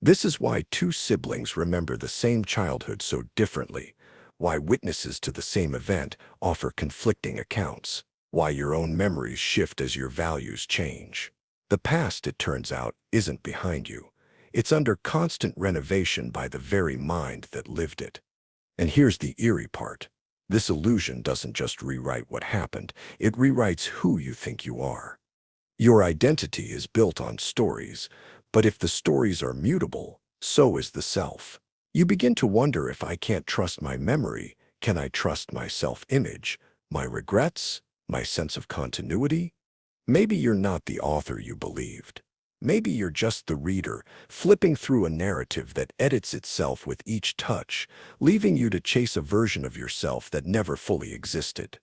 This is why two siblings remember the same childhood so differently, why witnesses to the same event offer conflicting accounts, why your own memories shift as your values change. The past, it turns out, isn't behind you. It's under constant renovation by the very mind that lived it. And here's the eerie part. This illusion doesn't just rewrite what happened, it rewrites who you think you are. Your identity is built on stories, but if the stories are mutable, so is the self. You begin to wonder, if I can't trust my memory, can I trust my self-image, my regrets, my sense of continuity? Maybe you're not the author you believed. Maybe you're just the reader, flipping through a narrative that edits itself with each touch, leaving you to chase a version of yourself that never fully existed.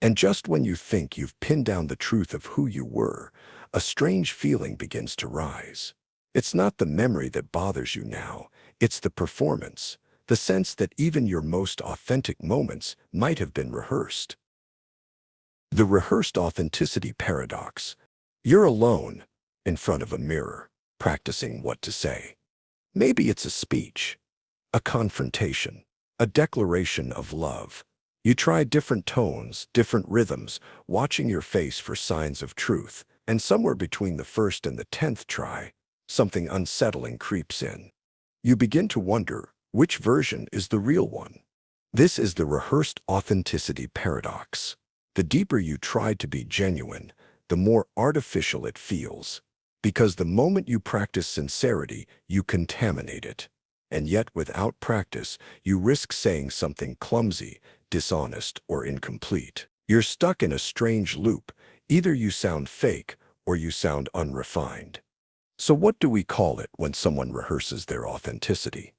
And just when you think you've pinned down the truth of who you were, a strange feeling begins to rise. It's not the memory that bothers you now, it's the performance, the sense that even your most authentic moments might have been rehearsed. The rehearsed authenticity paradox. You're alone, in front of a mirror, practicing what to say. Maybe it's a speech, a confrontation, a declaration of love. You try different tones, different rhythms, watching your face for signs of truth, and somewhere between the first and the 10th try, something unsettling creeps in. You begin to wonder, which version is the real one? This is the rehearsed authenticity paradox. The deeper you try to be genuine, the more artificial it feels. Because the moment you practice sincerity, you contaminate it. And yet, without practice, you risk saying something clumsy, dishonest, or incomplete. You're stuck in a strange loop. Either you sound fake, or you sound unrefined. So what do we call it when someone rehearses their authenticity?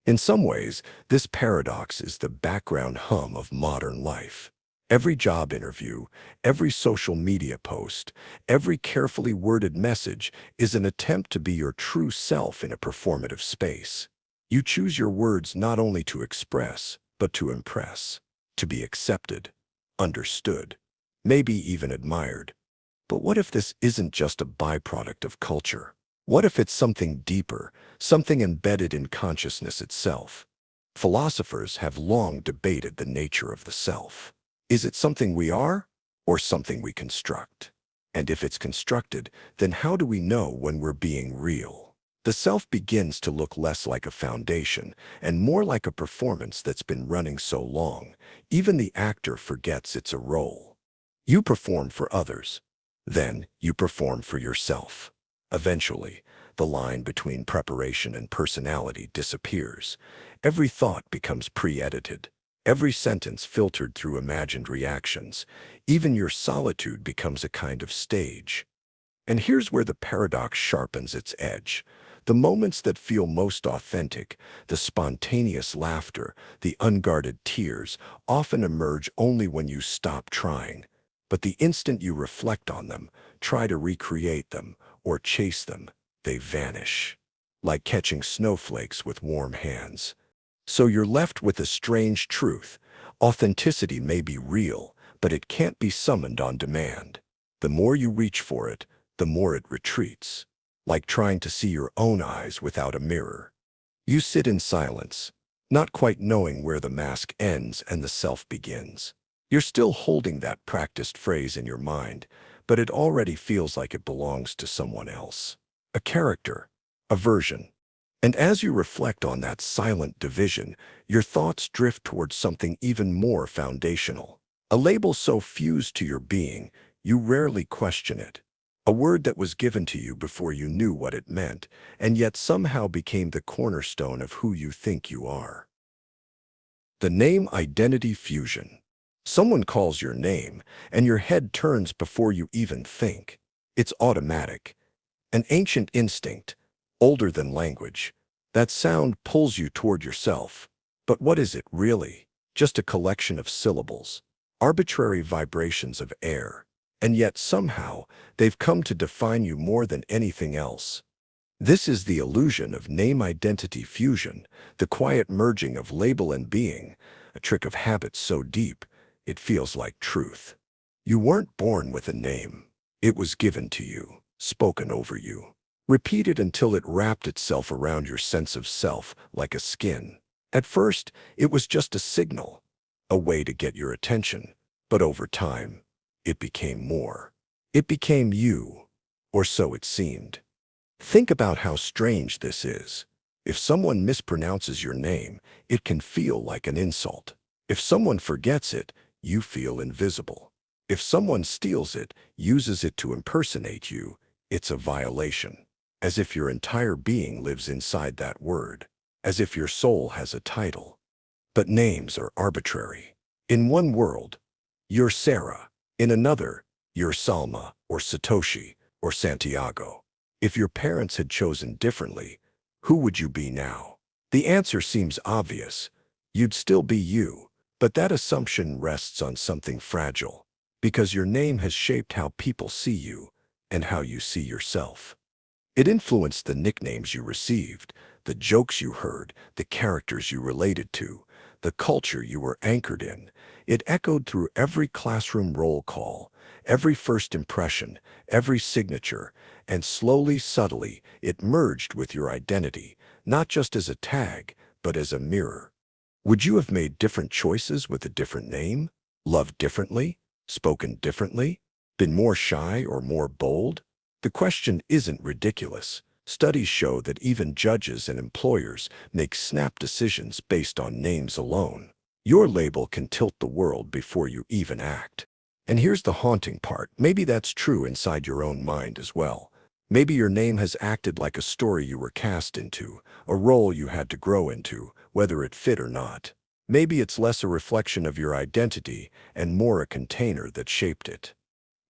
In some ways, this paradox is the background hum of modern life. Every job interview, every social media post, every carefully worded message is an attempt to be your true self in a performative space. You choose your words not only to express, but to impress, to be accepted, understood, maybe even admired. But what if this isn't just a byproduct of culture? What if it's something deeper, something embedded in consciousness itself? Philosophers have long debated the nature of the self. Is it something we are, or something we construct? And if it's constructed, then how do we know when we're being real? The self begins to look less like a foundation and more like a performance that's been running so long, even the actor forgets it's a role. You perform for others. Then you perform for yourself. Eventually, the line between preparation and personality disappears. Every thought becomes pre-edited. Every sentence filtered through imagined reactions. Even your solitude becomes a kind of stage. And here's where the paradox sharpens its edge. The moments that feel most authentic, the spontaneous laughter, the unguarded tears, often emerge only when you stop trying. But the instant you reflect on them, try to recreate them, or chase them, they vanish, like catching snowflakes with warm hands. So you're left with a strange truth. Authenticity may be real, but it can't be summoned on demand. The more you reach for it, the more it retreats, like trying to see your own eyes without a mirror. You sit in silence, not quite knowing where the mask ends and the self begins. You're still holding that practiced phrase in your mind, but it already feels like it belongs to someone else. A character, a version. And as you reflect on that silent division, your thoughts drift towards something even more foundational. A label so fused to your being, you rarely question it. A word that was given to you before you knew what it meant, and yet somehow became the cornerstone of who you think you are. The name identity fusion. Someone calls your name, and your head turns before you even think. It's automatic. An ancient instinct, older than language. That sound pulls you toward yourself. But what is it really? Just a collection of syllables, arbitrary vibrations of air. And yet somehow, they've come to define you more than anything else. This is the illusion of name-identity fusion, the quiet merging of label and being, a trick of habit so deep, it feels like truth. You weren't born with a name. It was given to you, spoken over you, repeated until it wrapped itself around your sense of self like a skin. At first, it was just a signal, a way to get your attention. But over time, it became more. It became you, or so it seemed. Think about how strange this is. If someone mispronounces your name, it can feel like an insult. If someone forgets it, you feel invisible. If someone steals it, uses it to impersonate you, it's a violation. As if your entire being lives inside that word. As if your soul has a title. But names are arbitrary. In one world, you're Sarah. In another, you're Salma, or Satoshi, or Santiago. If your parents had chosen differently, who would you be now? The answer seems obvious. You'd still be you. But that assumption rests on something fragile, because your name has shaped how people see you and how you see yourself. It influenced the nicknames you received, the jokes you heard, the characters you related to, the culture you were anchored in. It echoed through every classroom roll call, every first impression, every signature, and slowly, subtly, it merged with your identity, not just as a tag, but as a mirror. Would you have made different choices with a different name? Loved differently? Spoken differently? Been more shy or more bold? The question isn't ridiculous. Studies show that even judges and employers make snap decisions based on names alone. Your label can tilt the world before you even act. And here's the haunting part. Maybe that's true inside your own mind as well. Maybe your name has acted like a story you were cast into, a role you had to grow into, whether it fit or not. Maybe it's less a reflection of your identity and more a container that shaped it.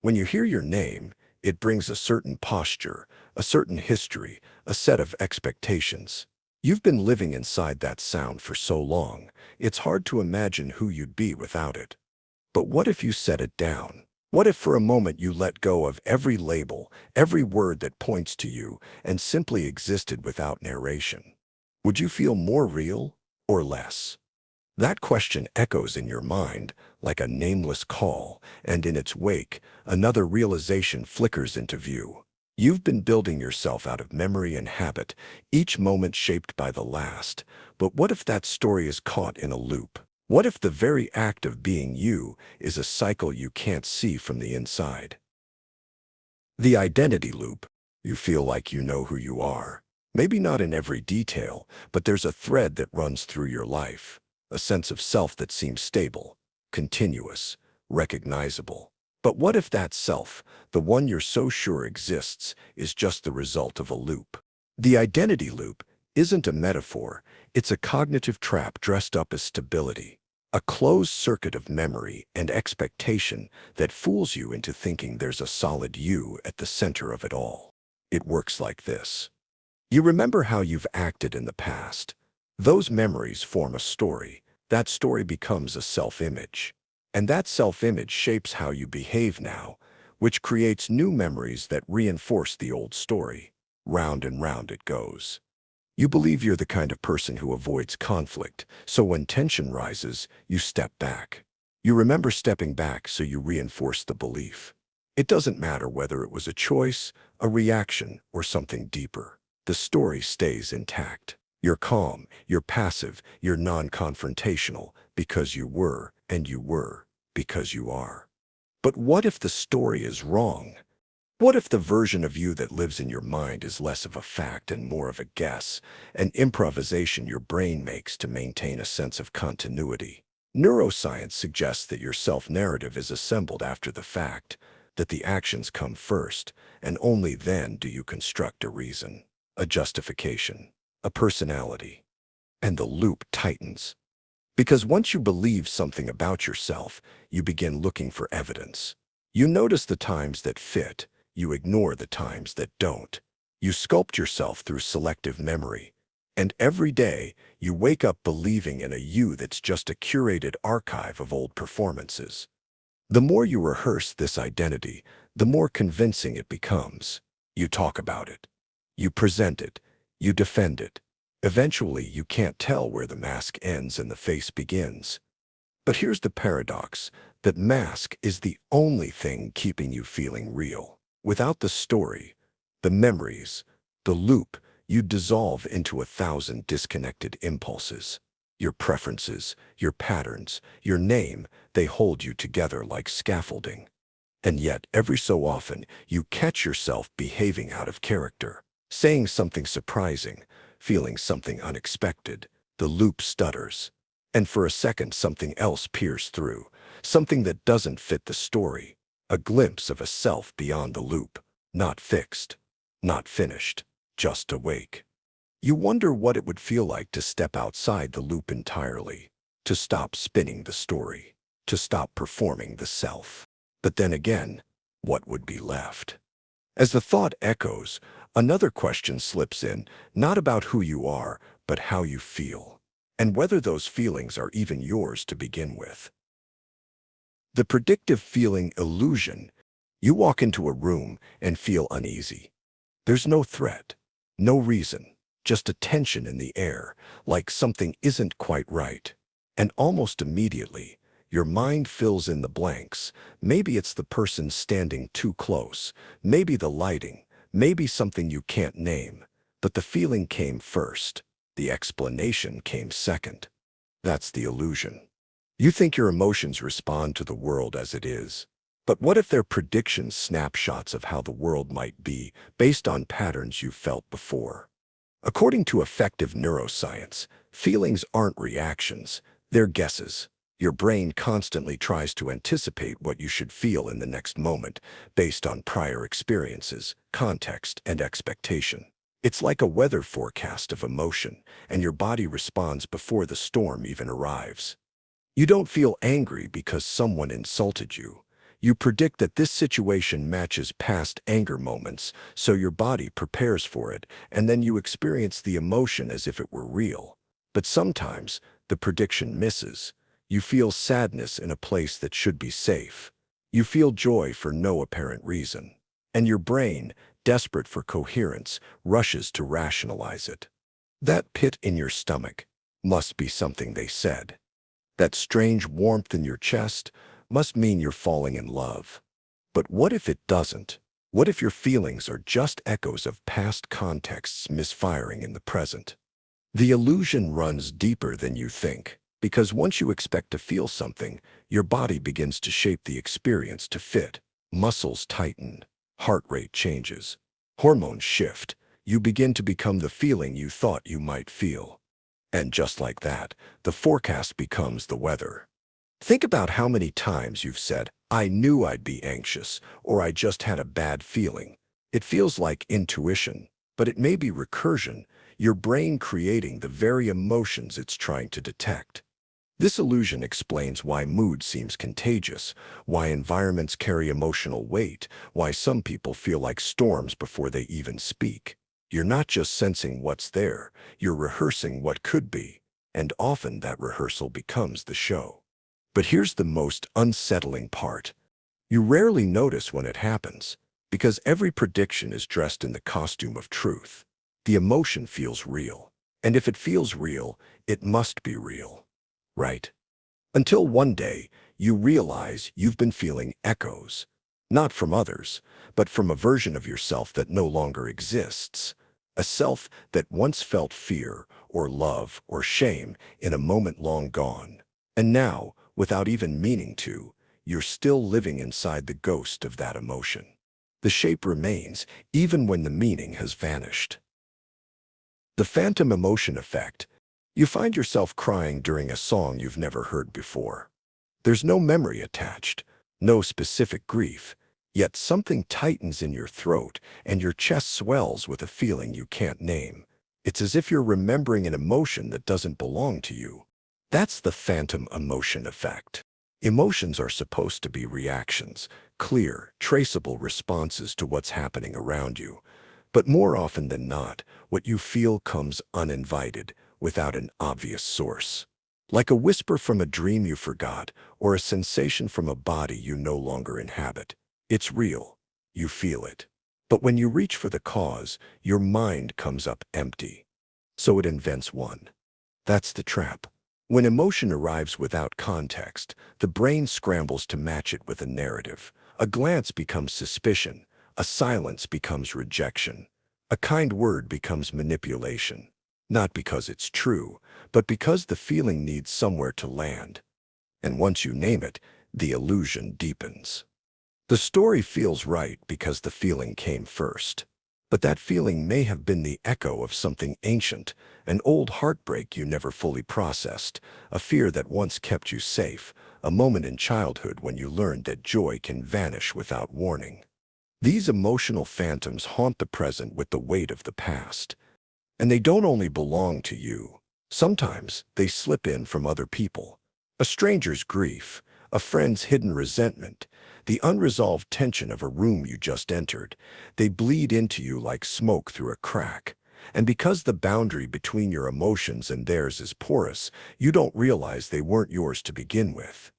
When you hear your name, it brings a certain posture, a certain history, a set of expectations. You've been living inside that sound for so long, it's hard to imagine who you'd be without it. But what if you set it down? What if for a moment you let go of every label, every word that points to you, and simply existed without narration? Would you feel more real or less? That question echoes in your mind like a nameless call, and in its wake, another realization flickers into view. You've been building yourself out of memory and habit, each moment shaped by the last. But what if that story is caught in a loop? What if the very act of being you is a cycle you can't see from the inside? The identity loop. You feel like you know who you are. Maybe not in every detail, but there's a thread that runs through your life. A sense of self that seems stable, continuous, recognizable. But what if that self, the one you're so sure exists, is just the result of a loop? The identity loop isn't a metaphor, it's a cognitive trap dressed up as stability. A closed circuit of memory and expectation that fools you into thinking there's a solid you at the center of it all. It works like this. You remember how you've acted in the past. Those memories form a story. That story becomes a self-image. And that self-image shapes how you behave now, which creates new memories that reinforce the old story. Round and round it goes. You believe you're the kind of person who avoids conflict, so when tension rises, you step back. You remember stepping back, so you reinforce the belief. It doesn't matter whether it was a choice, a reaction, or something deeper. The story stays intact. You're calm, you're passive, you're non-confrontational, because you were, and you were, because you are. But what if the story is wrong? What if the version of you that lives in your mind is less of a fact and more of a guess, an improvisation your brain makes to maintain a sense of continuity? Neuroscience suggests that your self-narrative is assembled after the fact, that the actions come first, and only then do you construct a reason, a justification, a personality. And the loop tightens. Because once you believe something about yourself, you begin looking for evidence. You notice the times that fit, you ignore the times that don't. You sculpt yourself through selective memory. And every day, you wake up believing in a you that's just a curated archive of old performances. The more you rehearse this identity, the more convincing it becomes. You talk about it. You present it. You defend it. Eventually, you can't tell where the mask ends and the face begins. But here's the paradox. That mask is the only thing keeping you feeling real. Without the story, the memories, the loop, you dissolve into 1,000 disconnected impulses. Your preferences, your patterns, your name, they hold you together like scaffolding. And yet, every so often, you catch yourself behaving out of character, saying something surprising, feeling something unexpected. The loop stutters. And for a second, something else peers through, something that doesn't fit the story. A glimpse of a self beyond the loop, not fixed, not finished, just awake. You wonder what it would feel like to step outside the loop entirely, to stop spinning the story, to stop performing the self. But then again, what would be left? As the thought echoes, another question slips in, not about who you are, but how you feel, and whether those feelings are even yours to begin with. The predictive feeling illusion. You walk into a room and feel uneasy. There's no threat, no reason, just a tension in the air, like something isn't quite right. And almost immediately, your mind fills in the blanks. Maybe it's the person standing too close, maybe the lighting, maybe something you can't name. But the feeling came first. The explanation came second. That's the illusion. You think your emotions respond to the world as it is. But what if they're predictions, snapshots of how the world might be, based on patterns you've felt before? According to effective neuroscience, feelings aren't reactions, they're guesses. Your brain constantly tries to anticipate what you should feel in the next moment, based on prior experiences, context, and expectation. It's like a weather forecast of emotion, and your body responds before the storm even arrives. You don't feel angry because someone insulted you. You predict that this situation matches past anger moments, so your body prepares for it, and then you experience the emotion as if it were real. But sometimes, the prediction misses. You feel sadness in a place that should be safe. You feel joy for no apparent reason. And your brain, desperate for coherence, rushes to rationalize it. That pit in your stomach must be something they said. That strange warmth in your chest must mean you're falling in love. But what if it doesn't? What if your feelings are just echoes of past contexts misfiring in the present? The illusion runs deeper than you think, because once you expect to feel something, your body begins to shape the experience to fit. Muscles tighten, heart rate changes, hormones shift. You begin to become the feeling you thought you might feel. And just like that, the forecast becomes the weather. Think about how many times you've said, "I knew I'd be anxious," or "I just had a bad feeling." It feels like intuition, but it may be recursion, your brain creating the very emotions it's trying to detect. This illusion explains why mood seems contagious, why environments carry emotional weight, why some people feel like storms before they even speak. You're not just sensing what's there, you're rehearsing what could be, and often that rehearsal becomes the show. But here's the most unsettling part. You rarely notice when it happens, because every prediction is dressed in the costume of truth. The emotion feels real, and if it feels real, it must be real, right? Until one day, you realize you've been feeling echoes, not from others, but from a version of yourself that no longer exists. A self that once felt fear or love or shame in a moment long gone. And now, without even meaning to, you're still living inside the ghost of that emotion. The shape remains, even when the meaning has vanished. The phantom emotion effect. You find yourself crying during a song you've never heard before. There's no memory attached, no specific grief, yet something tightens in your throat and your chest swells with a feeling you can't name. It's as if you're remembering an emotion that doesn't belong to you. That's the phantom emotion effect. Emotions are supposed to be reactions, clear, traceable responses to what's happening around you. But more often than not, what you feel comes uninvited, without an obvious source. Like a whisper from a dream you forgot, or a sensation from a body you no longer inhabit. It's real. You feel it. But when you reach for the cause, your mind comes up empty. So it invents one. That's the trap. When emotion arrives without context, the brain scrambles to match it with a narrative. A glance becomes suspicion. A silence becomes rejection. A kind word becomes manipulation. Not because it's true, but because the feeling needs somewhere to land. And once you name it, the illusion deepens. The story feels right because the feeling came first. But that feeling may have been the echo of something ancient, an old heartbreak you never fully processed, a fear that once kept you safe, a moment in childhood when you learned that joy can vanish without warning. These emotional phantoms haunt the present with the weight of the past. And they don't only belong to you. Sometimes they slip in from other people. A stranger's grief, a friend's hidden resentment, the unresolved tension of a room you just entered. They bleed into you like smoke through a crack. And because the boundary between your emotions and theirs is porous, you don't realize they weren't yours to begin with.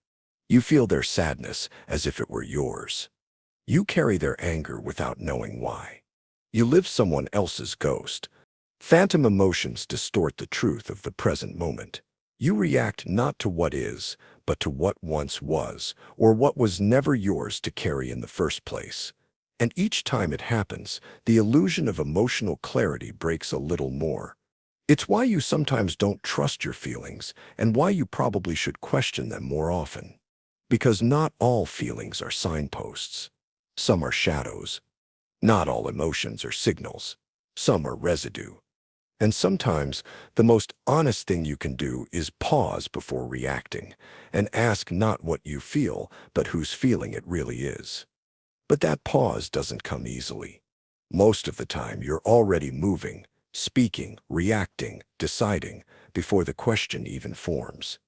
You feel their sadness as if it were yours. You carry their anger without knowing why. You live someone else's ghost. Phantom emotions distort the truth of the present moment. You react not to what is, but to what once was, or what was never yours to carry in the first place. And each time it happens, the illusion of emotional clarity breaks a little more. It's why you sometimes don't trust your feelings, and why you probably should question them more often. Because not all feelings are signposts. Some are shadows. Not all emotions are signals. Some are residue. And sometimes, the most honest thing you can do is pause before reacting, and ask not what you feel, but whose feeling it really is. But that pause doesn't come easily. Most of the time, you're already moving, speaking, reacting, deciding, before the question even forms.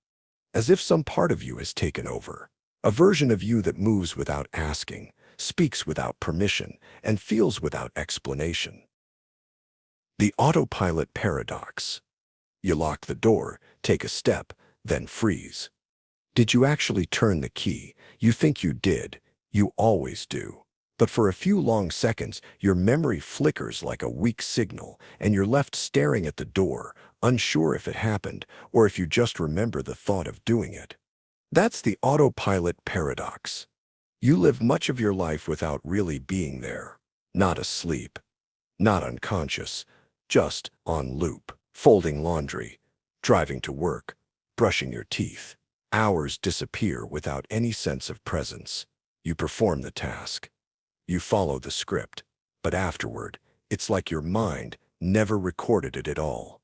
As if some part of you has taken over. A version of you that moves without asking, speaks without permission, and feels without explanation. The Autopilot Paradox. You lock the door, take a step, then freeze. Did you actually turn the key? You think you did. You always do. But for a few long seconds, your memory flickers like a weak signal, and you're left staring at the door, unsure if it happened or if you just remember the thought of doing it. That's the Autopilot Paradox. You live much of your life without really being there. Not asleep, not unconscious, just on loop. Folding laundry, driving to work, brushing your teeth. Hours disappear without any sense of presence. You perform the task. You follow the script. But afterward, it's like your mind never recorded it at all.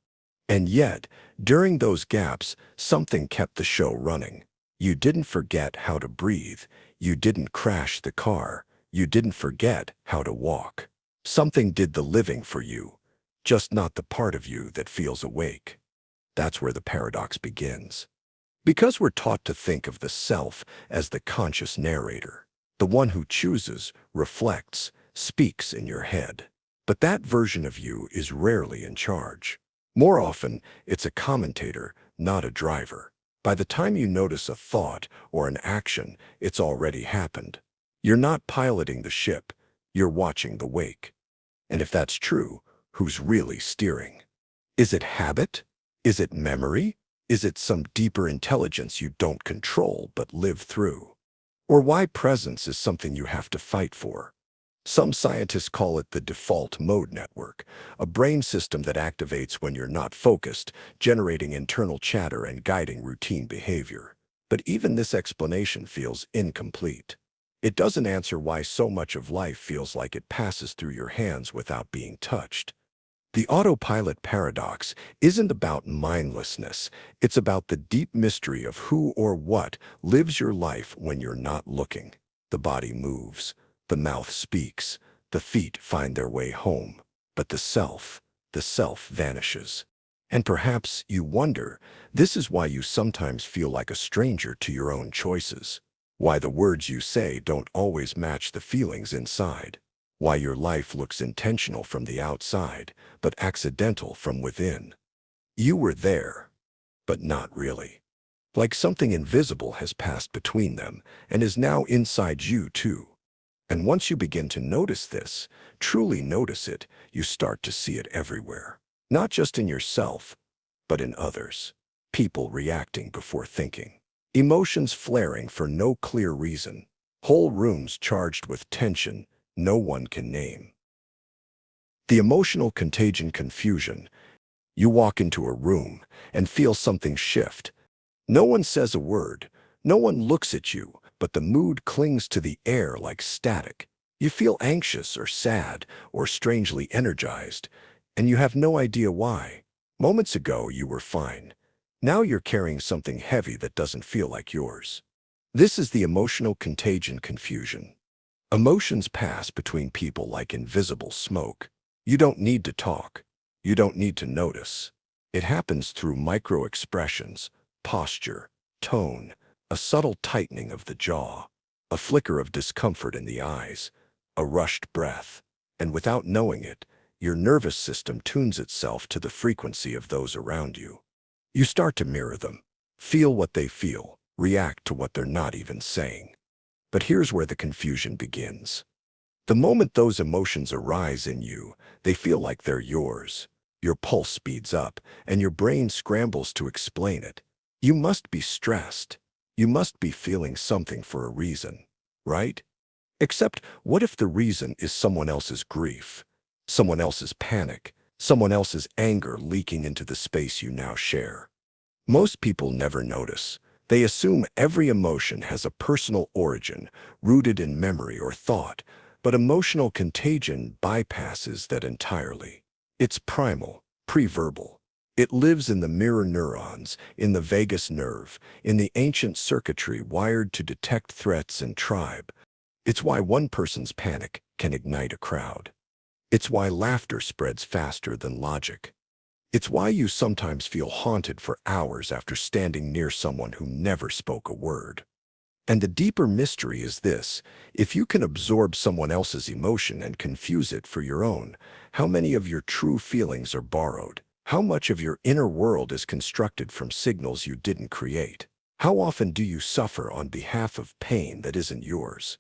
And yet, during those gaps, something kept the show running. You didn't forget how to breathe. You didn't crash the car. You didn't forget how to walk. Something did the living for you, just not the part of you that feels awake. That's where the paradox begins. Because we're taught to think of the self as the conscious narrator, the one who chooses, reflects, speaks in your head. But that version of you is rarely in charge. More often, it's a commentator, not a driver. By the time you notice a thought or an action, it's already happened. You're not piloting the ship, you're watching the wake. And if that's true, who's really steering? Is it habit? Is it memory? Is it some deeper intelligence you don't control but live through? Or why presence is something you have to fight for? Some scientists call it the default mode network, a brain system that activates when you're not focused, generating internal chatter and guiding routine behavior. But even this explanation feels incomplete. It doesn't answer why so much of life feels like it passes through your hands without being touched. The autopilot paradox isn't about mindlessness. It's about the deep mystery of who or what lives your life when you're not looking. The body moves. The mouth speaks, the feet find their way home, but the self vanishes. And perhaps you wonder, this is why you sometimes feel like a stranger to your own choices, why the words you say don't always match the feelings inside, why your life looks intentional from the outside, but accidental from within. You were there, but not really. Like something invisible has passed between them and is now inside you too. And once you begin to notice this, truly notice it, you start to see it everywhere. Not just in yourself, but in others. People reacting before thinking. Emotions flaring for no clear reason. Whole rooms charged with tension no one can name. The emotional contagion confusion. You walk into a room and feel something shift. No one says a word. No one looks at you. But the mood clings to the air like static. You feel anxious or sad or strangely energized, and you have no idea why. Moments ago, you were fine. Now you're carrying something heavy that doesn't feel like yours. This is the emotional contagion confusion. Emotions pass between people like invisible smoke. You don't need to talk. You don't need to notice. It happens through micro-expressions, posture, tone, a subtle tightening of the jaw, a flicker of discomfort in the eyes, a rushed breath, and without knowing it, your nervous system tunes itself to the frequency of those around you. You start to mirror them, feel what they feel, react to what they're not even saying. But here's where the confusion begins. The moment those emotions arise in you, they feel like they're yours. Your pulse speeds up, and your brain scrambles to explain it. You must be stressed. You must be feeling something for a reason, right? Except, what if the reason is someone else's grief, someone else's panic, someone else's anger leaking into the space you now share? Most people never notice. They assume every emotion has a personal origin, rooted in memory or thought, but emotional contagion bypasses that entirely. It's primal, pre-verbal. It lives in the mirror neurons, in the vagus nerve, in the ancient circuitry wired to detect threats and tribe. It's why one person's panic can ignite a crowd. It's why laughter spreads faster than logic. It's why you sometimes feel haunted for hours after standing near someone who never spoke a word. And the deeper mystery is this: if you can absorb someone else's emotion and confuse it for your own, how many of your true feelings are borrowed? How much of your inner world is constructed from signals you didn't create? How often do you suffer on behalf of pain that isn't yours?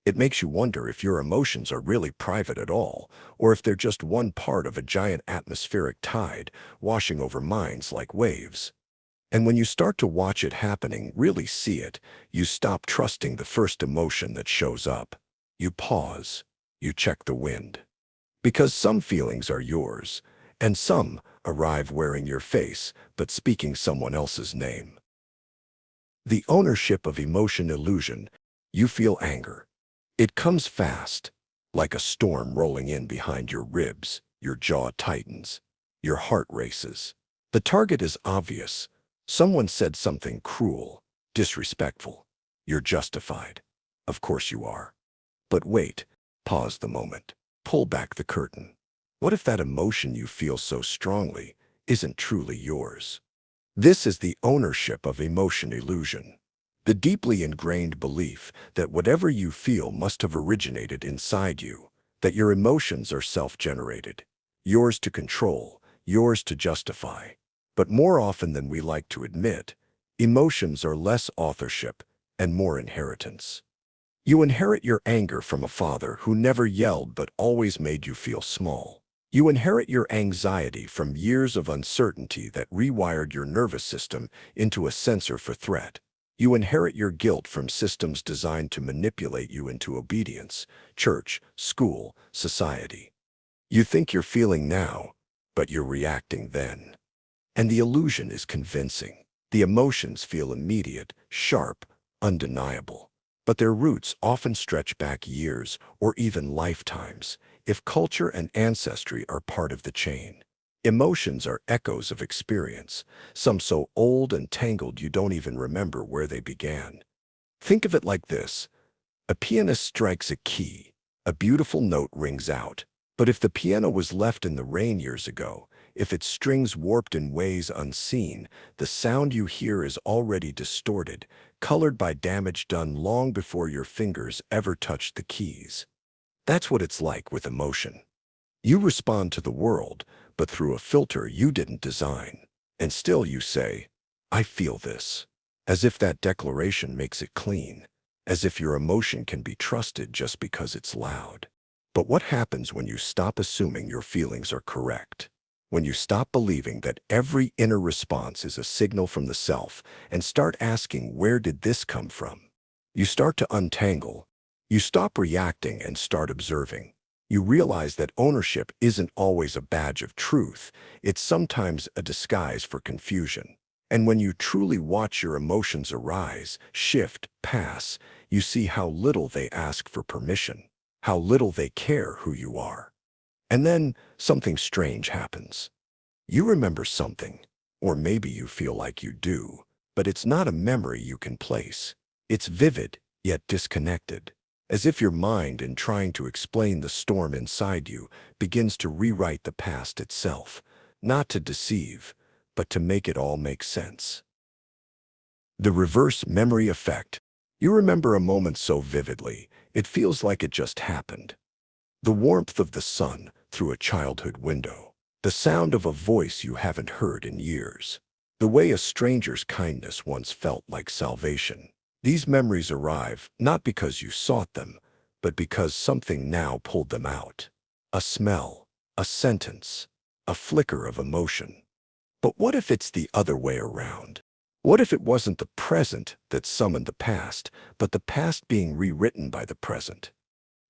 It makes you wonder if your emotions are really private at all, or if they're just one part of a giant atmospheric tide washing over minds like waves. And when you start to watch it happening, really see it, you stop trusting the first emotion that shows up. You pause. You check the wind. Because some feelings are yours, and some arrive wearing your face but speaking someone else's name. The ownership of emotion illusion. You feel anger. It comes fast, like a storm rolling in behind your ribs. Your jaw tightens. Your heart races. The target is obvious. Someone said something cruel, disrespectful. You're justified. Of course you are. But wait, pause the moment. Pull back the curtain. What if that emotion you feel so strongly isn't truly yours? This is the ownership of emotion illusion. The deeply ingrained belief that whatever you feel must have originated inside you, that your emotions are self-generated, yours to control, yours to justify. But more often than we like to admit, emotions are less authorship and more inheritance. You inherit your anger from a father who never yelled but always made you feel small. You inherit your anxiety from years of uncertainty that rewired your nervous system into a sensor for threat. You inherit your guilt from systems designed to manipulate you into obedience, church, school, society. You think you're feeling now, but you're reacting then. And the illusion is convincing. The emotions feel immediate, sharp, undeniable. But their roots often stretch back years or even lifetimes, if culture and ancestry are part of the chain. Emotions are echoes of experience, some so old and tangled you don't even remember where they began. Think of it like this. A pianist strikes a key. A beautiful note rings out. But if the piano was left in the rain years ago, if its strings warped in ways unseen, the sound you hear is already distorted, colored by damage done long before your fingers ever touched the keys. That's what it's like with emotion. You respond to the world, but through a filter you didn't design. And still you say, I feel this. As if that declaration makes it clean. As if your emotion can be trusted just because it's loud. But what happens when you stop assuming your feelings are correct? When you stop believing that every inner response is a signal from the self and start asking, where did this come from? You start to untangle. You stop reacting and start observing. You realize that ownership isn't always a badge of truth. It's sometimes a disguise for confusion. And when you truly watch your emotions arise, shift, pass, you see how little they ask for permission, how little they care who you are. And then something strange happens. You remember something, or maybe you feel like you do, but it's not a memory you can place. It's vivid, yet disconnected, as if your mind, in trying to explain the storm inside you, begins to rewrite the past itself, not to deceive, but to make it all make sense. The reverse memory effect. You remember a moment so vividly, it feels like it just happened. The warmth of the sun through a childhood window. The sound of a voice you haven't heard in years. The way a stranger's kindness once felt like salvation. These memories arrive not because you sought them, but because something now pulled them out. A smell, a sentence, a flicker of emotion. But what if it's the other way around? What if it wasn't the present that summoned the past, but the past being rewritten by the present?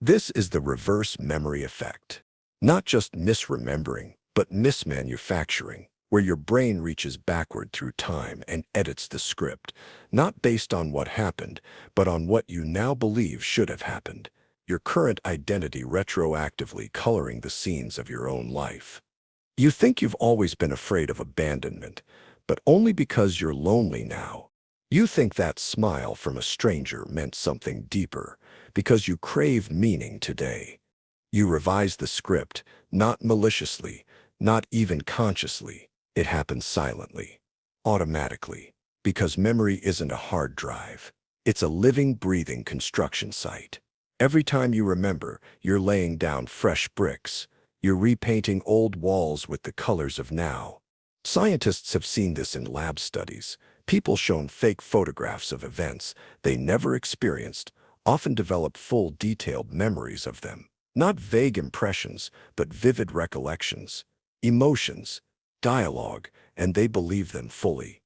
This is the reverse memory effect. Not just misremembering, but mismanufacturing, where your brain reaches backward through time and edits the script, not based on what happened, but on what you now believe should have happened, your current identity retroactively coloring the scenes of your own life. You think you've always been afraid of abandonment, but only because you're lonely now. You think that smile from a stranger meant something deeper, because you crave meaning today. You revise the script, not maliciously, not even consciously. It happens silently, automatically, because memory isn't a hard drive. It's a living, breathing construction site. Every time you remember, you're laying down fresh bricks. You're repainting old walls with the colors of now. Scientists have seen this in lab studies. People shown fake photographs of events they never experienced often develop full, detailed memories of them. Not vague impressions, but vivid recollections, emotions, dialogue, and they believe them fully.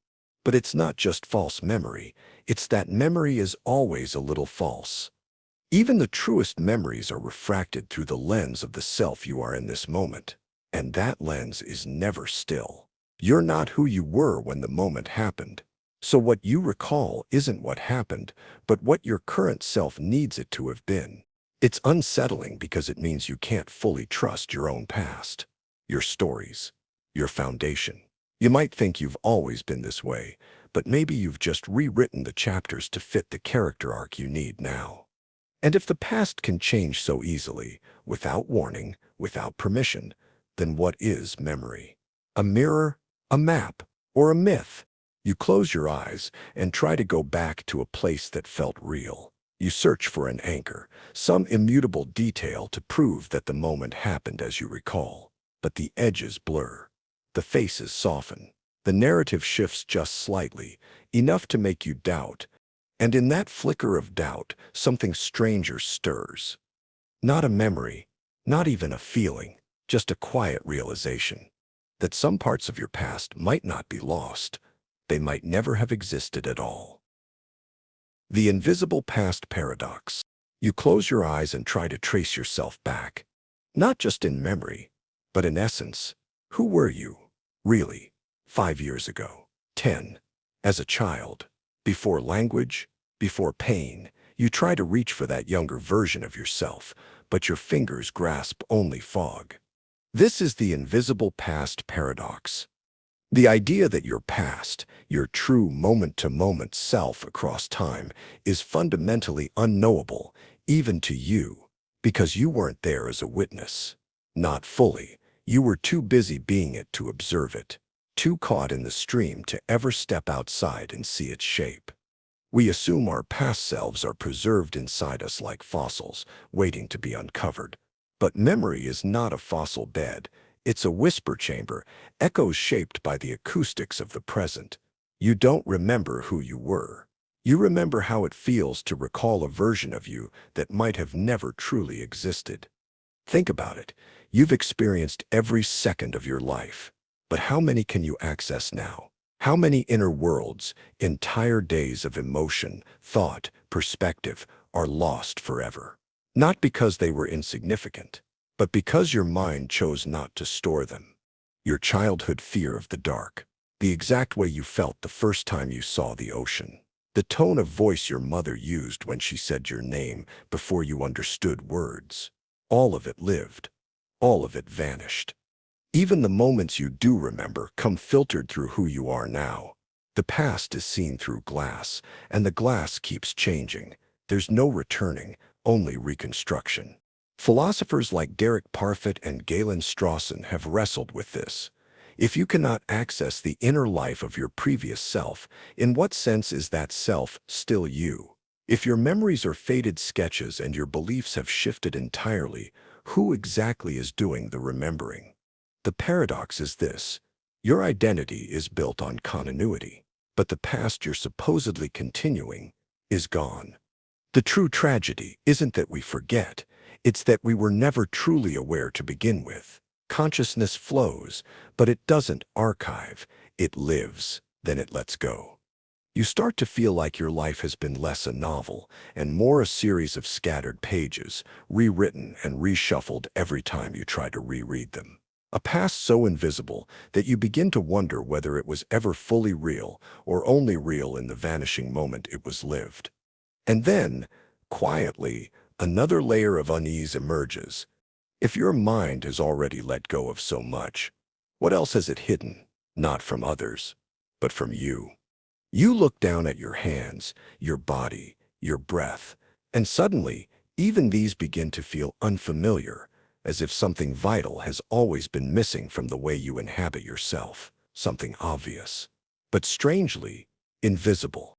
But it's not just false memory, it's that memory is always a little false. Even the truest memories are refracted through the lens of the self you are in this moment. And that lens is never still. You're not who you were when the moment happened. So what you recall isn't what happened, but what your current self needs it to have been. It's unsettling because it means you can't fully trust your own past, your stories, your foundation. You might think you've always been this way, but maybe you've just rewritten the chapters to fit the character arc you need now. And if the past can change so easily, without warning, without permission, then what is memory? A mirror, a map, or a myth? You close your eyes and try to go back to a place that felt real. You search for an anchor, some immutable detail to prove that the moment happened as you recall. But the edges blur. The faces soften. The narrative shifts just slightly, enough to make you doubt. And in that flicker of doubt, something stranger stirs. Not a memory, not even a feeling, just a quiet realization that some parts of your past might not be lost. They might never have existed at all. The invisible past paradox. You close your eyes and try to trace yourself back. Not just in memory, but in essence. Who were you, really, 5 years ago, 10, as a child? Before language, before pain, you try to reach for that younger version of yourself, but your fingers grasp only fog. This is the invisible past paradox. The idea that your past, your true moment-to-moment self across time, is fundamentally unknowable, even to you, because you weren't there as a witness. Not fully. You were too busy being it to observe it, too caught in the stream to ever step outside and see its shape. We assume our past selves are preserved inside us like fossils, waiting to be uncovered. But memory is not a fossil bed. It's a whisper chamber, echoes shaped by the acoustics of the present. You don't remember who you were. You remember how it feels to recall a version of you that might have never truly existed. Think about it. You've experienced every second of your life. But how many can you access now? How many inner worlds, entire days of emotion, thought, perspective, are lost forever? Not because they were insignificant, but because your mind chose not to store them. Your childhood fear of the dark, the exact way you felt the first time you saw the ocean, the tone of voice your mother used when she said your name before you understood words. All of it lived. All of it vanished. Even the moments you do remember come filtered through who you are now. The past is seen through glass, and the glass keeps changing. There's no returning, only reconstruction. Philosophers like Derek Parfit and Galen Strawson have wrestled with this. If you cannot access the inner life of your previous self, in what sense is that self still you? If your memories are faded sketches and your beliefs have shifted entirely, who exactly is doing the remembering? The paradox is this. Your identity is built on continuity, but the past you're supposedly continuing is gone. The true tragedy isn't that we forget, it's that we were never truly aware to begin with. Consciousness flows, but it doesn't archive. It lives, then it lets go. You start to feel like your life has been less a novel and more a series of scattered pages, rewritten and reshuffled every time you try to reread them. A past so invisible that you begin to wonder whether it was ever fully real or only real in the vanishing moment it was lived. And then, quietly, another layer of unease emerges. If your mind has already let go of so much, what else has it hidden? Not from others, but from you. You look down at your hands, your body, your breath, and suddenly, even these begin to feel unfamiliar, as if something vital has always been missing from the way you inhabit yourself, something obvious, but strangely invisible.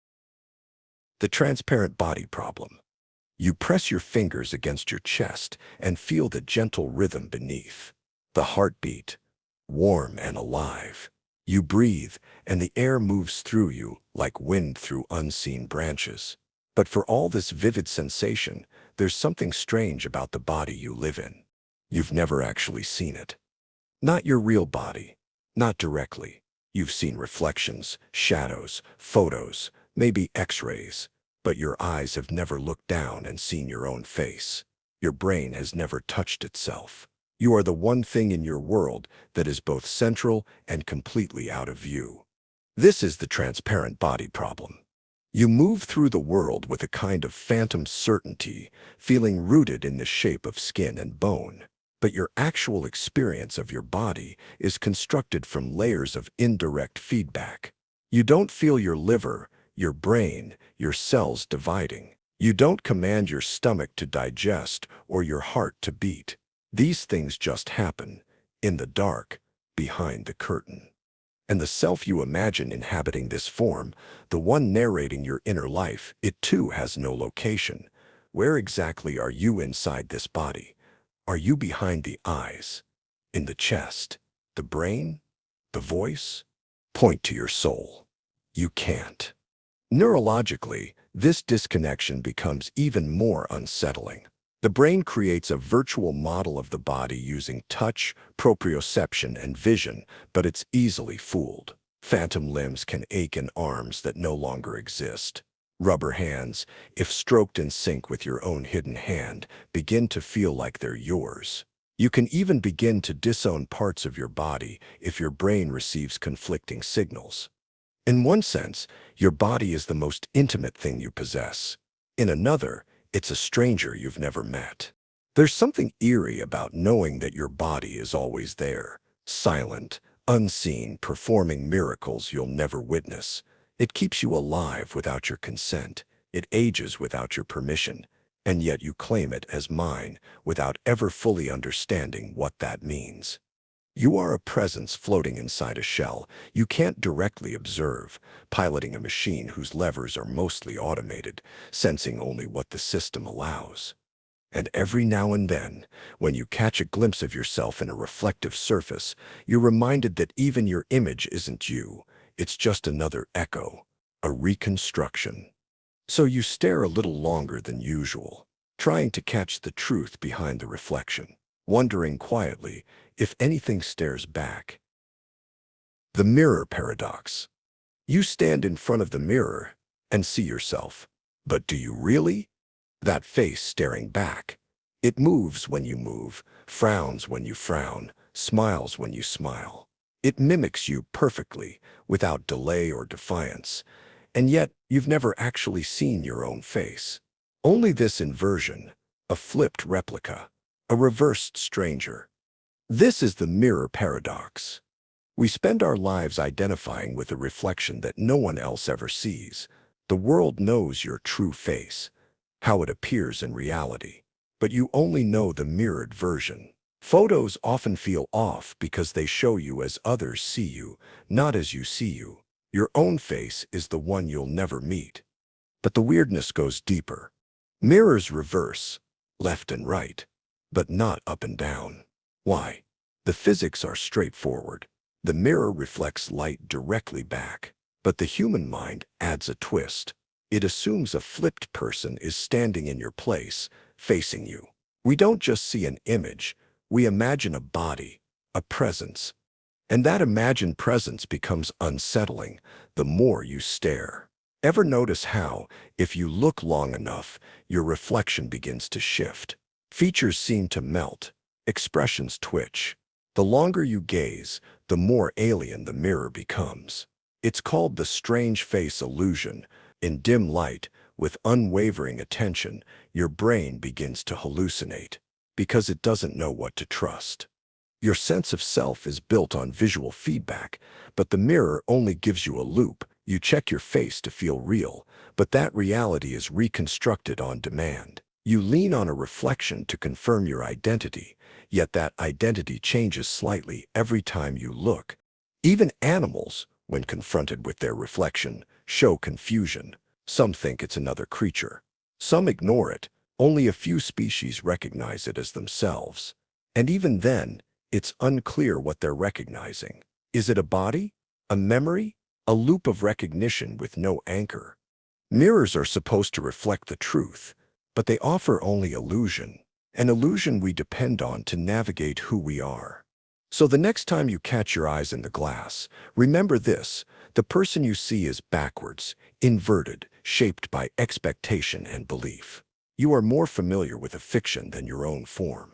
The transparent body problem. You press your fingers against your chest and feel the gentle rhythm beneath. The heartbeat, warm and alive. You breathe, and the air moves through you like wind through unseen branches. But for all this vivid sensation, there's something strange about the body you live in. You've never actually seen it. Not your real body, not directly. You've seen reflections, shadows, photos, maybe X-rays. But your eyes have never looked down and seen your own face. Your brain has never touched itself. You are the one thing in your world that is both central and completely out of view. This is the transparent body problem. You move through the world with a kind of phantom certainty, feeling rooted in the shape of skin and bone. But your actual experience of your body is constructed from layers of indirect feedback. You don't feel your liver, your brain, your cells dividing. You don't command your stomach to digest or your heart to beat. These things just happen, in the dark, behind the curtain. And the self you imagine inhabiting this form, the one narrating your inner life, it too has no location. Where exactly are you inside this body? Are you behind the eyes? In the chest? The brain? The voice? Point to your soul. You can't. Neurologically, this disconnection becomes even more unsettling. The brain creates a virtual model of the body using touch, proprioception, and vision, but it's easily fooled. Phantom limbs can ache in arms that no longer exist. Rubber hands, if stroked in sync with your own hidden hand, begin to feel like they're yours. You can even begin to disown parts of your body if your brain receives conflicting signals. In one sense, your body is the most intimate thing you possess. In another, it's a stranger you've never met. There's something eerie about knowing that your body is always there, silent, unseen, performing miracles you'll never witness. It keeps you alive without your consent. It ages without your permission, and yet you claim it as mine without ever fully understanding what that means. You are a presence floating inside a shell you can't directly observe, piloting a machine whose levers are mostly automated, sensing only what the system allows. And every now and then, when you catch a glimpse of yourself in a reflective surface, you're reminded that even your image isn't you. It's just another echo, a reconstruction. So you stare a little longer than usual, trying to catch the truth behind the reflection, wondering quietly if anything stares back. The mirror paradox. You stand in front of the mirror and see yourself. But do you really? That face staring back. It moves when you move, frowns when you frown, smiles when you smile. It mimics you perfectly, without delay or defiance. And yet, you've never actually seen your own face. Only this inversion, a flipped replica, a reversed stranger. This is the mirror paradox. We spend our lives identifying with a reflection that no one else ever sees. The world knows your true face, how it appears in reality, but you only know the mirrored version. Photos often feel off because they show you as others see you, not as you see you. Your own face is the one you'll never meet. But the weirdness goes deeper. Mirrors reverse, left and right, but not up and down. Why? The physics are straightforward. The mirror reflects light directly back, but the human mind adds a twist. It assumes a flipped person is standing in your place, facing you. We don't just see an image, we imagine a body, a presence. And that imagined presence becomes unsettling the more you stare. Ever notice how, if you look long enough, your reflection begins to shift? Features seem to melt, expressions twitch. The longer you gaze, the more alien the mirror becomes. It's called the strange face illusion. In dim light, with unwavering attention, your brain begins to hallucinate, because it doesn't know what to trust. Your sense of self is built on visual feedback, but the mirror only gives you a loop. You check your face to feel real, but that reality is reconstructed on demand. You lean on a reflection to confirm your identity, yet that identity changes slightly every time you look. Even animals, when confronted with their reflection, show confusion. Some think it's another creature. Some ignore it. Only a few species recognize it as themselves. And even then, it's unclear what they're recognizing. Is it a body? A memory? A loop of recognition with no anchor? Mirrors are supposed to reflect the truth, but they offer only illusion, an illusion we depend on to navigate who we are. So the next time you catch your eyes in the glass, remember this: The person you see is backwards, inverted, shaped by expectation and belief. You are more familiar with a fiction than your own form.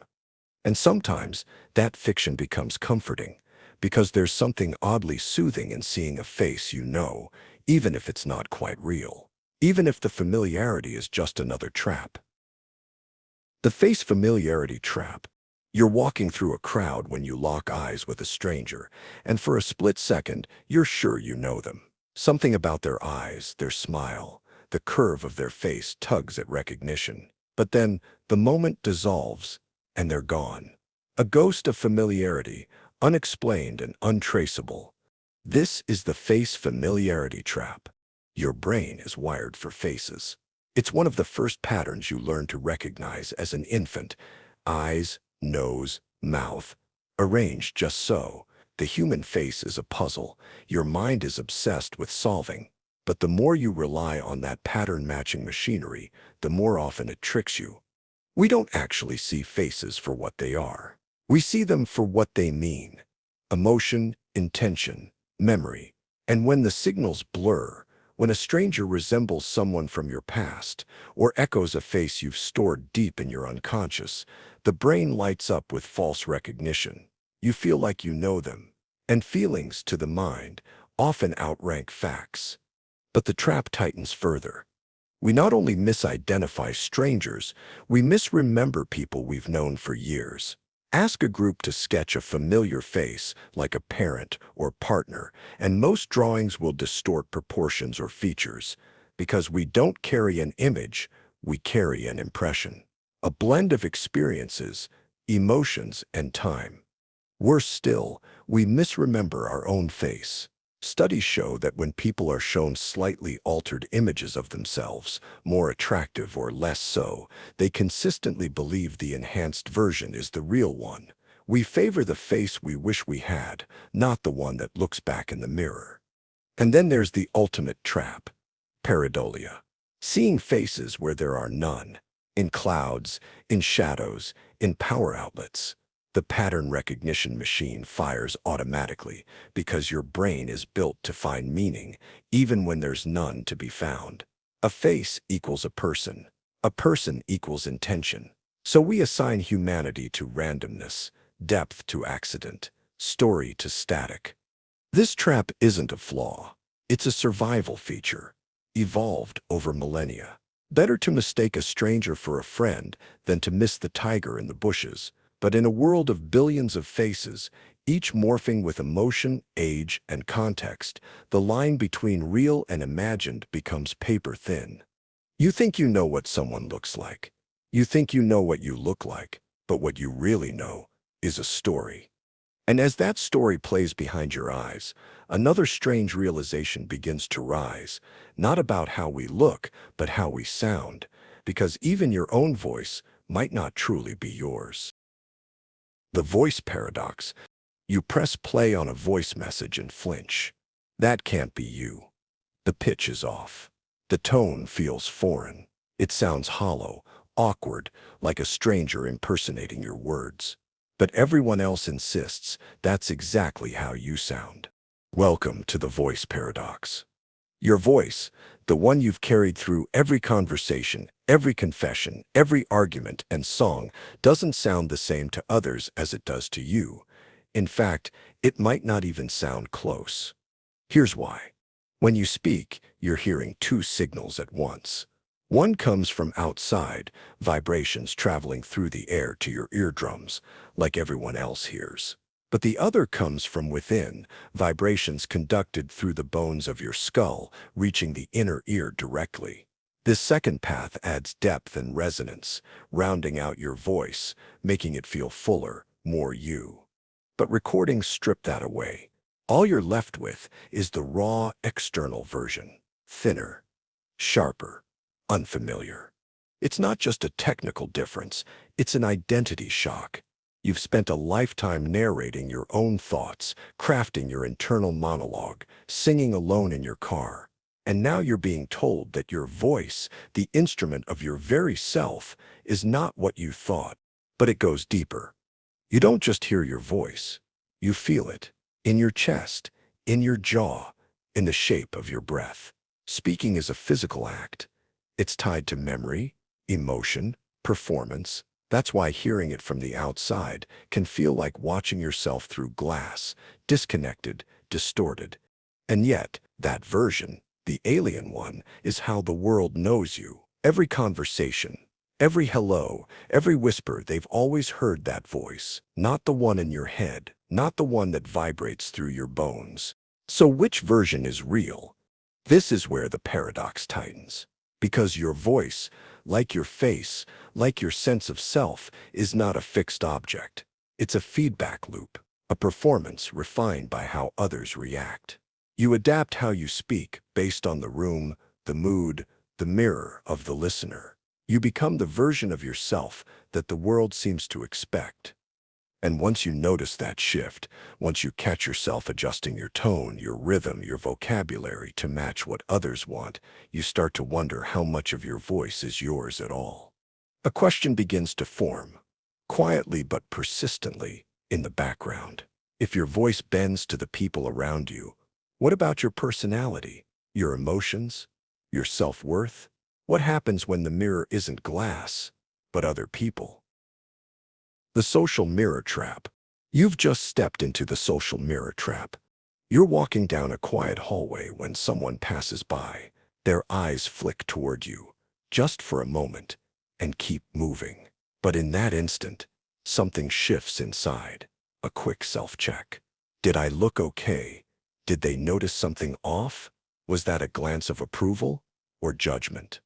And sometimes that fiction becomes comforting, because there's something oddly soothing in seeing a face you know, even if it's not quite real. Even if the familiarity is just another trap. The face familiarity trap. You're walking through a crowd when you lock eyes with a stranger, and for a split second, you're sure you know them. Something about their eyes, their smile, the curve of their face tugs at recognition. But then, the moment dissolves, and they're gone. A ghost of familiarity, unexplained and untraceable. This is the face familiarity trap. Your brain is wired for faces. It's one of the first patterns you learn to recognize as an infant. Eyes, nose, mouth, arranged just so. The human face is a puzzle your mind is obsessed with solving. But the more you rely on that pattern-matching machinery, the more often it tricks you. We don't actually see faces for what they are. We see them for what they mean. Emotion, intention, memory. And when the signals blur, when a stranger resembles someone from your past, or echoes a face you've stored deep in your unconscious, the brain lights up with false recognition. You feel like you know them. And feelings, to the mind, often outrank facts. But the trap tightens further. We not only misidentify strangers, we misremember people we've known for years. Ask a group to sketch a familiar face, like a parent or partner, and most drawings will distort proportions or features, because we don't carry an image, we carry an impression. A blend of experiences, emotions, and time. Worse still, we misremember our own face. Studies show that when people are shown slightly altered images of themselves, more attractive or less so, they consistently believe the enhanced version is the real one. We favor the face we wish we had, not the one that looks back in the mirror. And then there's the ultimate trap, pareidolia. Seeing faces where there are none, in clouds, in shadows, in power outlets. The pattern recognition machine fires automatically because your brain is built to find meaning, even when there's none to be found. A face equals a person equals intention. So we assign humanity to randomness, depth to accident, story to static. This trap isn't a flaw. It's a survival feature, evolved over millennia. Better to mistake a stranger for a friend than to miss the tiger in the bushes. But in a world of billions of faces, each morphing with emotion, age, and context, the line between real and imagined becomes paper thin. You think you know what someone looks like. You think you know what you look like, but what you really know is a story. And as that story plays behind your eyes, another strange realization begins to rise, not about how we look, but how we sound, because even your own voice might not truly be yours. The voice paradox. You press play on a voice message and flinch. That can't be you. The pitch is off. The tone feels foreign. It sounds hollow, awkward, like a stranger impersonating your words. But everyone else insists that's exactly how you sound. Welcome to the voice paradox. Your voice, the one you've carried through every conversation, every confession, every argument and song, doesn't sound the same to others as it does to you. In fact, it might not even sound close. Here's why. When you speak, you're hearing two signals at once. One comes from outside, vibrations traveling through the air to your eardrums, like everyone else hears. But the other comes from within, vibrations conducted through the bones of your skull, reaching the inner ear directly. This second path adds depth and resonance, rounding out your voice, making it feel fuller, more you. But recordings strip that away. All you're left with is the raw, external version. Thinner, sharper, unfamiliar. It's not just a technical difference, it's an identity shock. You've spent a lifetime narrating your own thoughts, crafting your internal monologue, singing alone in your car. And now you're being told that your voice, the instrument of your very self, is not what you thought. But it goes deeper. You don't just hear your voice. You feel it. In your chest, in your jaw, in the shape of your breath. Speaking is a physical act. It's tied to memory, emotion, performance. That's why hearing it from the outside can feel like watching yourself through glass, disconnected, distorted. And yet, that version, the alien one, is how the world knows you. Every conversation, every hello, every whisper, they've always heard that voice. Not the one in your head, not the one that vibrates through your bones. So which version is real? This is where the paradox tightens. Because your voice, like your face, like your sense of self, is not a fixed object. It's a feedback loop, a performance refined by how others react. You adapt how you speak based on the room, the mood, the mirror of the listener. You become the version of yourself that the world seems to expect. And once you notice that shift, once you catch yourself adjusting your tone, your rhythm, your vocabulary to match what others want, you start to wonder how much of your voice is yours at all. A question begins to form, quietly but persistently, in the background. If your voice bends to the people around you, what about your personality, your emotions, your self-worth? What happens when the mirror isn't glass, but other people? The social mirror trap. You've just stepped into the social mirror trap. You're walking down a quiet hallway when someone passes by. Their eyes flick toward you, just for a moment, and keep moving. But in that instant, something shifts inside. A quick self-check. Did I look okay? Did they notice something off? Was that a glance of approval or judgment?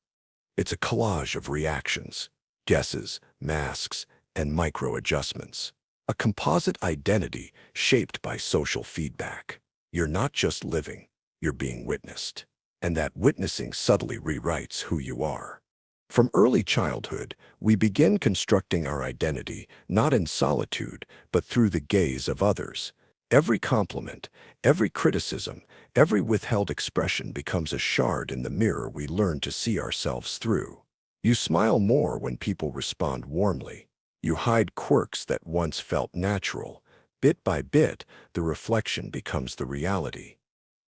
It's a collage of reactions, guesses, masks, and micro-adjustments. A composite identity shaped by social feedback. You're not just living, you're being witnessed. And that witnessing subtly rewrites who you are. From early childhood, we begin constructing our identity not in solitude, but through the gaze of others. Every compliment, every criticism, every withheld expression becomes a shard in the mirror we learn to see ourselves through. You smile more when people respond warmly. You hide quirks that once felt natural. Bit by bit, the reflection becomes the reality.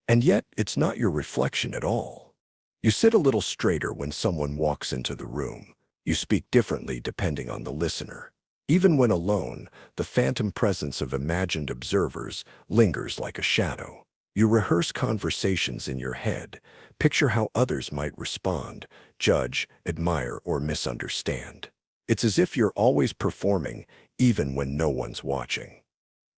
And yet, it's not your reflection at all. You sit a little straighter when someone walks into the room. You speak differently depending on the listener. Even when alone, the phantom presence of imagined observers lingers like a shadow. You rehearse conversations in your head, picture how others might respond, judge, admire, or misunderstand. It's as if you're always performing, even when no one's watching.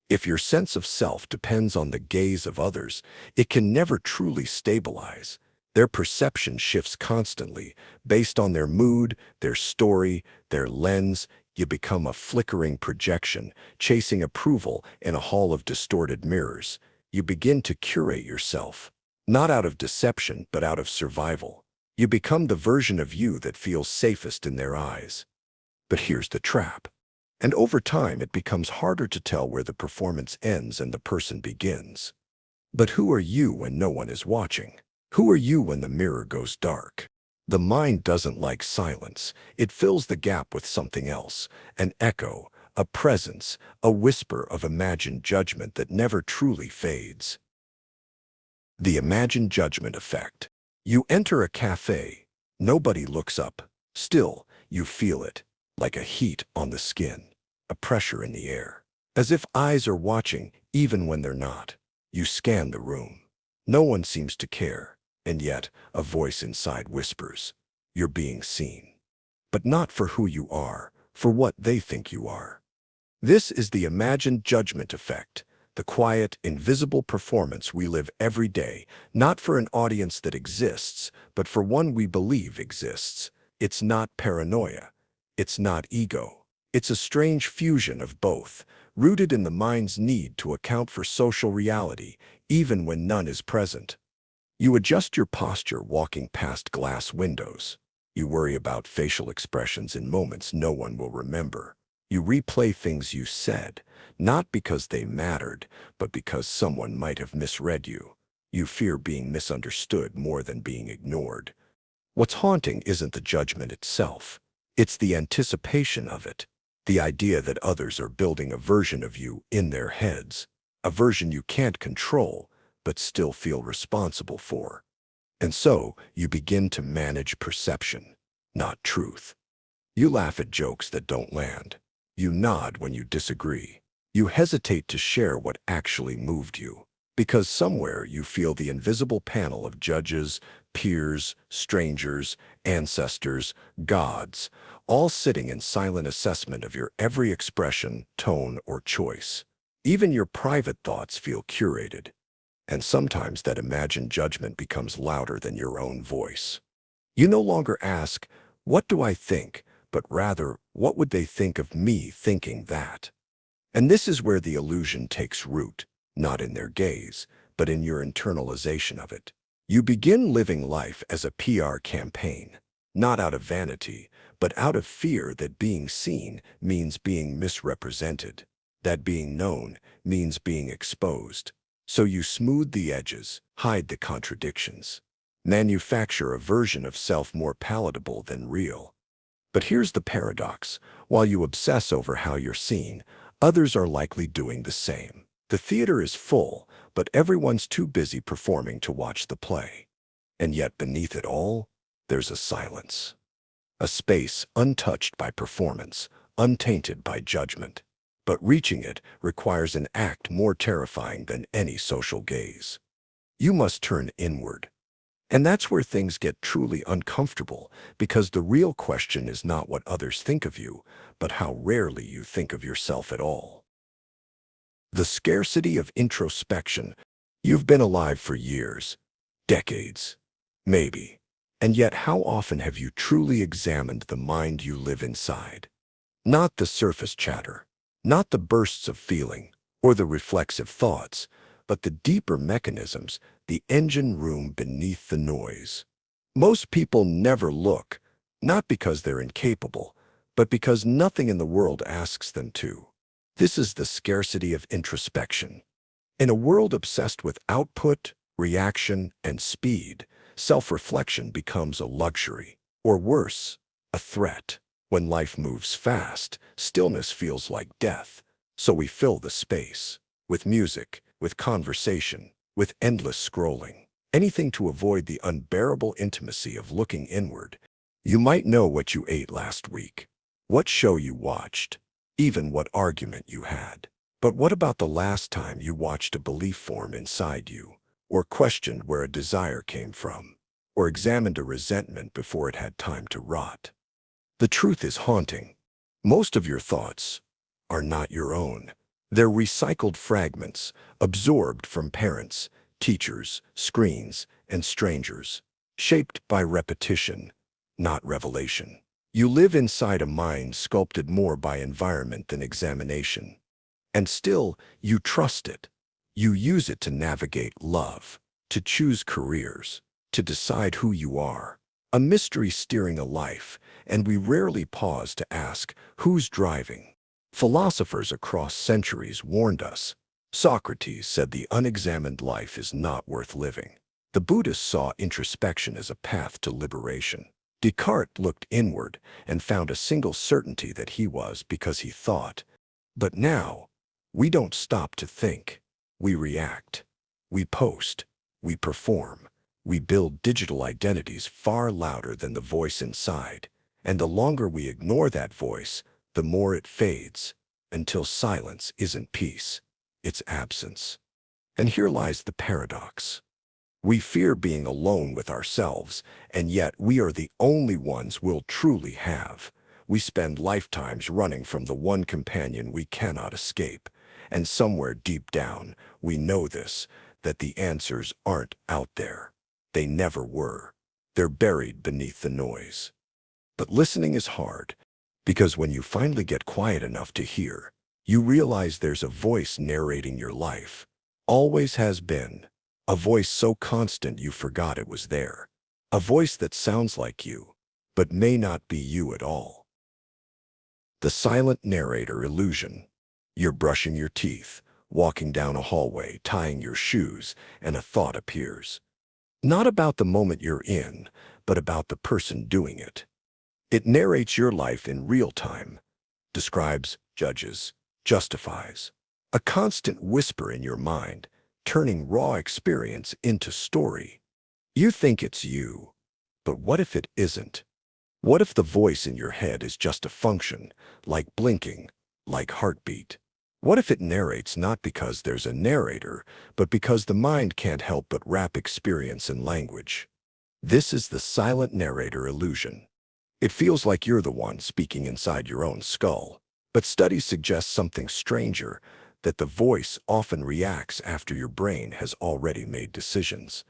If your sense of self depends on the gaze of others, it can never truly stabilize. Their perception shifts constantly, based on their mood, their story, their lens. You become a flickering projection, chasing approval in a hall of distorted mirrors. You begin to curate yourself, not out of deception, but out of survival. You become the version of you that feels safest in their eyes. But here's the trap. And over time, it becomes harder to tell where the performance ends and the person begins. But who are you when no one is watching? Who are you when the mirror goes dark? The mind doesn't like silence. It fills the gap with something else, an echo, a presence, a whisper of imagined judgment that never truly fades. The imagined judgment effect. You enter a cafe. Nobody looks up. Still, you feel it. Like a heat on the skin, a pressure in the air. As if eyes are watching, even when they're not. You scan the room. No one seems to care, and yet a voice inside whispers, you're being seen. But not for who you are, for what they think you are. This is the imagined judgment effect, the quiet, invisible performance we live every day, not for an audience that exists, but for one we believe exists. It's not paranoia. It's not ego. It's a strange fusion of both, rooted in the mind's need to account for social reality, even when none is present. You adjust your posture walking past glass windows. You worry about facial expressions in moments no one will remember. You replay things you said, not because they mattered, but because someone might have misread you. You fear being misunderstood more than being ignored. What's haunting isn't the judgment itself. It's the anticipation of it, the idea that others are building a version of you in their heads, a version you can't control, but still feel responsible for. And so, you begin to manage perception, not truth. You laugh at jokes that don't land. You nod when you disagree. You hesitate to share what actually moved you, because somewhere you feel the invisible panel of judges, peers, strangers, ancestors, gods, all sitting in silent assessment of your every expression, tone, or choice. Even your private thoughts feel curated, and sometimes that imagined judgment becomes louder than your own voice. You no longer ask, "What do I think?" but rather, "What would they think of me thinking that?" And this is where the illusion takes root, not in their gaze, but in your internalization of it. You begin living life as a PR campaign, not out of vanity, but out of fear that being seen means being misrepresented, that being known means being exposed. So you smooth the edges, hide the contradictions, manufacture a version of self more palatable than real. But here's the paradox. While you obsess over how you're seen, others are likely doing the same. The theater is full, but everyone's too busy performing to watch the play. And yet beneath it all, there's a silence. A space untouched by performance, untainted by judgment. But reaching it requires an act more terrifying than any social gaze. You must turn inward. And that's where things get truly uncomfortable, because the real question is not what others think of you, but how rarely you think of yourself at all. The scarcity of introspection. You've been alive for years, decades, maybe. And yet how often have you truly examined the mind you live inside? Not the surface chatter, not the bursts of feeling, or the reflexive thoughts, but the deeper mechanisms, the engine room beneath the noise. Most people never look, not because they're incapable, but because nothing in the world asks them to. This is the scarcity of introspection. In a world obsessed with output, reaction, and speed, self-reflection becomes a luxury, or worse, a threat. When life moves fast, stillness feels like death, so we fill the space with music, with conversation, with endless scrolling, anything to avoid the unbearable intimacy of looking inward. You might know what you ate last week, what show you watched, even what argument you had. But what about the last time you watched a belief form inside you, or questioned where a desire came from, or examined a resentment before it had time to rot? The truth is haunting. Most of your thoughts are not your own. They're recycled fragments, absorbed from parents, teachers, screens, and strangers, shaped by repetition, not revelation. You live inside a mind sculpted more by environment than examination. And still, you trust it. You use it to navigate love, to choose careers, to decide who you are. A mystery steering a life, and we rarely pause to ask, who's driving? Philosophers across centuries warned us. Socrates said the unexamined life is not worth living. The Buddhists saw introspection as a path to liberation. Descartes looked inward and found a single certainty that he was because he thought. But now, we don't stop to think. We react. We post. We perform. We build digital identities far louder than the voice inside. And the longer we ignore that voice, the more it fades, until silence isn't peace, it's absence. And here lies the paradox. We fear being alone with ourselves, and yet we are the only ones we'll truly have. We spend lifetimes running from the one companion we cannot escape. And somewhere deep down, we know this, that the answers aren't out there. They never were. They're buried beneath the noise. But listening is hard, because when you finally get quiet enough to hear, you realize there's a voice narrating your life. Always has been. A voice so constant you forgot it was there. A voice that sounds like you, but may not be you at all. The silent narrator illusion. You're brushing your teeth, walking down a hallway, tying your shoes, and a thought appears. Not about the moment you're in, but about the person doing it. It narrates your life in real time, describes, judges, justifies. A constant whisper in your mind, turning raw experience into story. You think it's you, but what if it isn't? What if the voice in your head is just a function, like blinking, like heartbeat? What if it narrates not because there's a narrator, but because the mind can't help but wrap experience in language? This is the silent narrator illusion. It feels like you're the one speaking inside your own skull. But studies suggest something stranger, that the voice often reacts after your brain has already made decisions,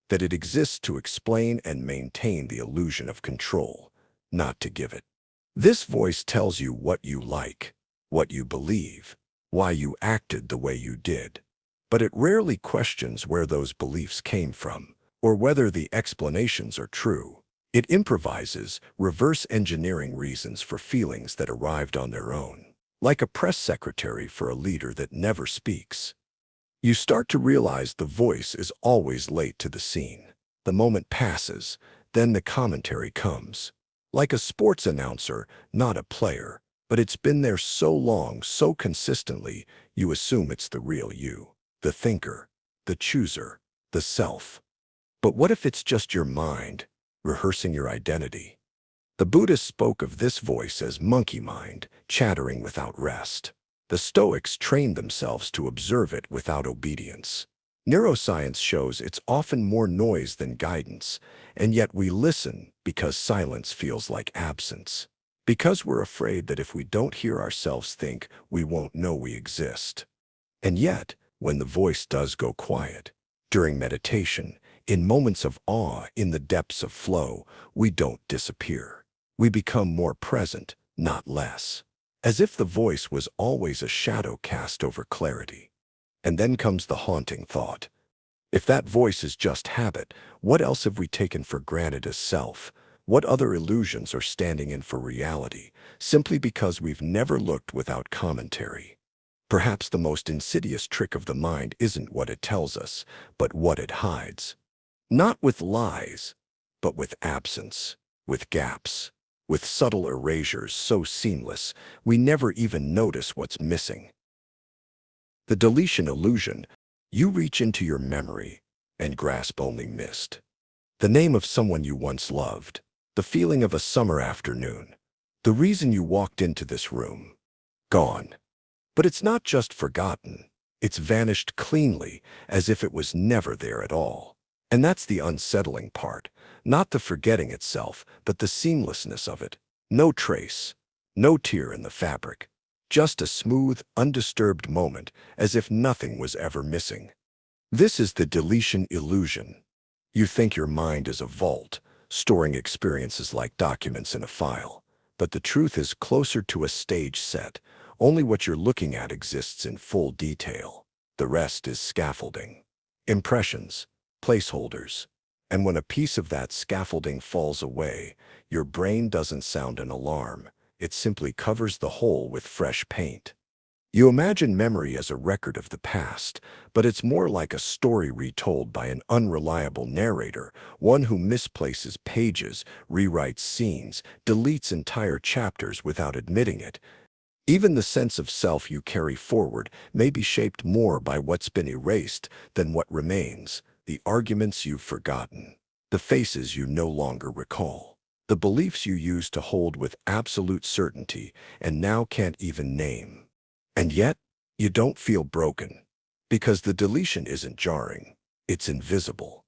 that it exists to explain and maintain the illusion of control, not to give it. This voice tells you what you like, what you believe, why you acted the way you did. But it rarely questions where those beliefs came from, or whether the explanations are true. It improvises, reverse engineering reasons for feelings that arrived on their own, like a press secretary for a leader that never speaks. You start to realize the voice is always late to the scene. The moment passes, then the commentary comes. Like a sports announcer, not a player, but it's been there so long, so consistently, you assume it's the real you, the thinker, the chooser, the self. But what if it's just your mind, rehearsing your identity? The Buddhists spoke of this voice as monkey mind, chattering without rest. The Stoics trained themselves to observe it without obedience. Neuroscience shows it's often more noise than guidance, and yet we listen because silence feels like absence. Because we're afraid that if we don't hear ourselves think, we won't know we exist. And yet, when the voice does go quiet, during meditation, in moments of awe, in the depths of flow, we don't disappear. We become more present, not less. As if the voice was always a shadow cast over clarity. And then comes the haunting thought. If that voice is just habit, what else have we taken for granted as self? What other illusions are standing in for reality, simply because we've never looked without commentary? Perhaps the most insidious trick of the mind isn't what it tells us, but what it hides. Not with lies, but with absence, with gaps, with subtle erasures so seamless we never even notice what's missing. The deletion illusion. You reach into your memory and grasp only mist. The name of someone you once loved, the feeling of a summer afternoon, the reason you walked into this room. Gone. But it's not just forgotten. It's vanished cleanly, as if it was never there at all. And that's the unsettling part, not the forgetting itself, but the seamlessness of it. No trace, no tear in the fabric, just a smooth, undisturbed moment, as if nothing was ever missing. This is the deletion illusion. You think your mind is a vault, storing experiences like documents in a file, but the truth is closer to a stage set. Only what you're looking at exists in full detail. The rest is scaffolding, impressions, placeholders. And when a piece of that scaffolding falls away, your brain doesn't sound an alarm. It simply covers the hole with fresh paint. You imagine memory as a record of the past, but it's more like a story retold by an unreliable narrator, one who misplaces pages, rewrites scenes, deletes entire chapters without admitting it. Even the sense of self you carry forward may be shaped more by what's been erased than what remains. The arguments you've forgotten, the faces you no longer recall, the beliefs you used to hold with absolute certainty and now can't even name. And yet, you don't feel broken, because the deletion isn't jarring, it's invisible.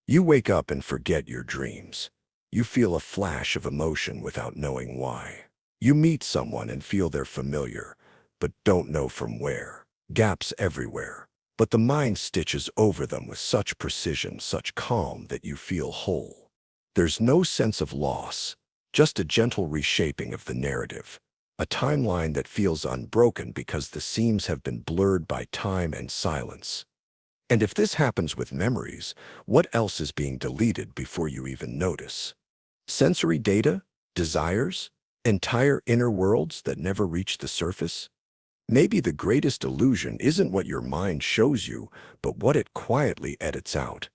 You wake up and forget your dreams. You feel a flash of emotion without knowing why. You meet someone and feel they're familiar, but don't know from where. Gaps everywhere. But the mind stitches over them with such precision, such calm that you feel whole. There's no sense of loss, just a gentle reshaping of the narrative, a timeline that feels unbroken because the seams have been blurred by time and silence. And if this happens with memories, what else is being deleted before you even notice? Sensory data? Desires? Entire inner worlds that never reach the surface? Maybe the greatest illusion isn't what your mind shows you, but what it quietly edits out.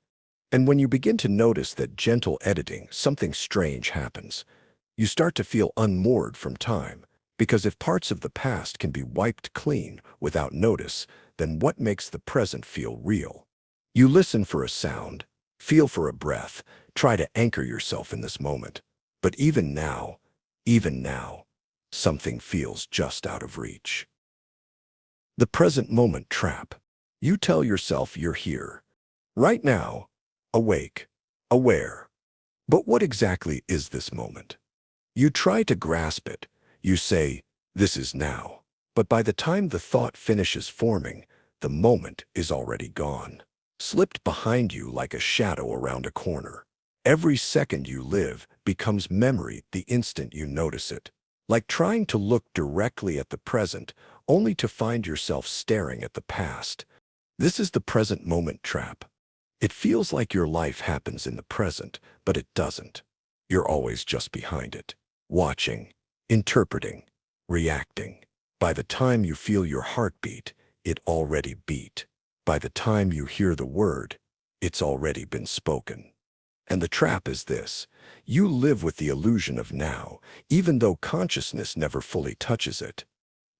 And when you begin to notice that gentle editing, something strange happens. You start to feel unmoored from time, because if parts of the past can be wiped clean without notice, then what makes the present feel real? You listen for a sound, feel for a breath, try to anchor yourself in this moment. But even now, something feels just out of reach. The present moment trap. You tell yourself you're here, right now, awake, aware. But what exactly is this moment? You try to grasp it. You say, this is now. But by the time the thought finishes forming, the moment is already gone, slipped behind you like a shadow around a corner. Every second you live becomes memory the instant you notice it, like trying to look directly at the present, only to find yourself staring at the past. This is the present moment trap. It feels like your life happens in the present, but it doesn't. You're always just behind it, watching, interpreting, reacting. By the time you feel your heartbeat, it already beat. By the time you hear the word, it's already been spoken. And the trap is this: you live with the illusion of now, even though consciousness never fully touches it.